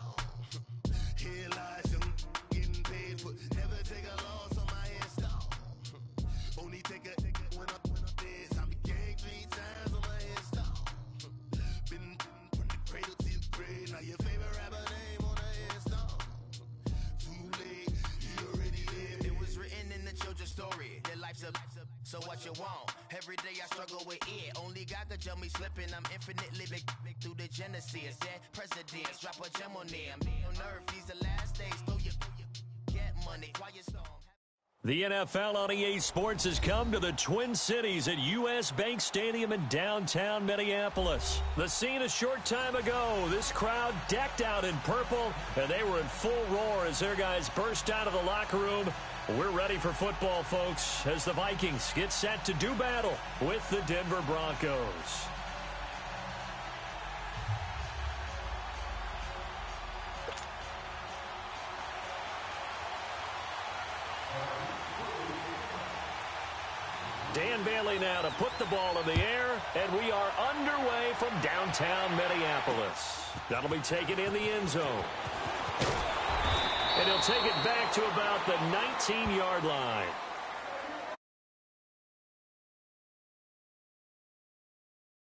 Here lies young, getting paid for. Never take a loss on my headstone. Only take a when I'm dead. I became 3 times on my headstone. Been from the cradle to the grave. Now your favorite rapper name on the headstone. Too late, you already lived. It was written in the children's story. Their life's up, so what you want? Every day I struggle with it. Only God could jump me slipping. I'm infinitely big through the genesis. Dead presidents, drop a gem on them. On earth, these the last days. Throw your get money, quiet storm. The NFL on EA Sports has come to the Twin Cities at U.S. Bank Stadium in downtown Minneapolis. The scene a short time ago, this crowd decked out in purple, and they were in full roar as their guys burst out of the locker room. We're ready for football, folks, as the Vikings get set to do battle with the Denver Broncos. Dan Bailey now to put the ball in the air, and we are underway from downtown Minneapolis. That'll be taken in the end zone. And he'll take it back to about the 19-yard line.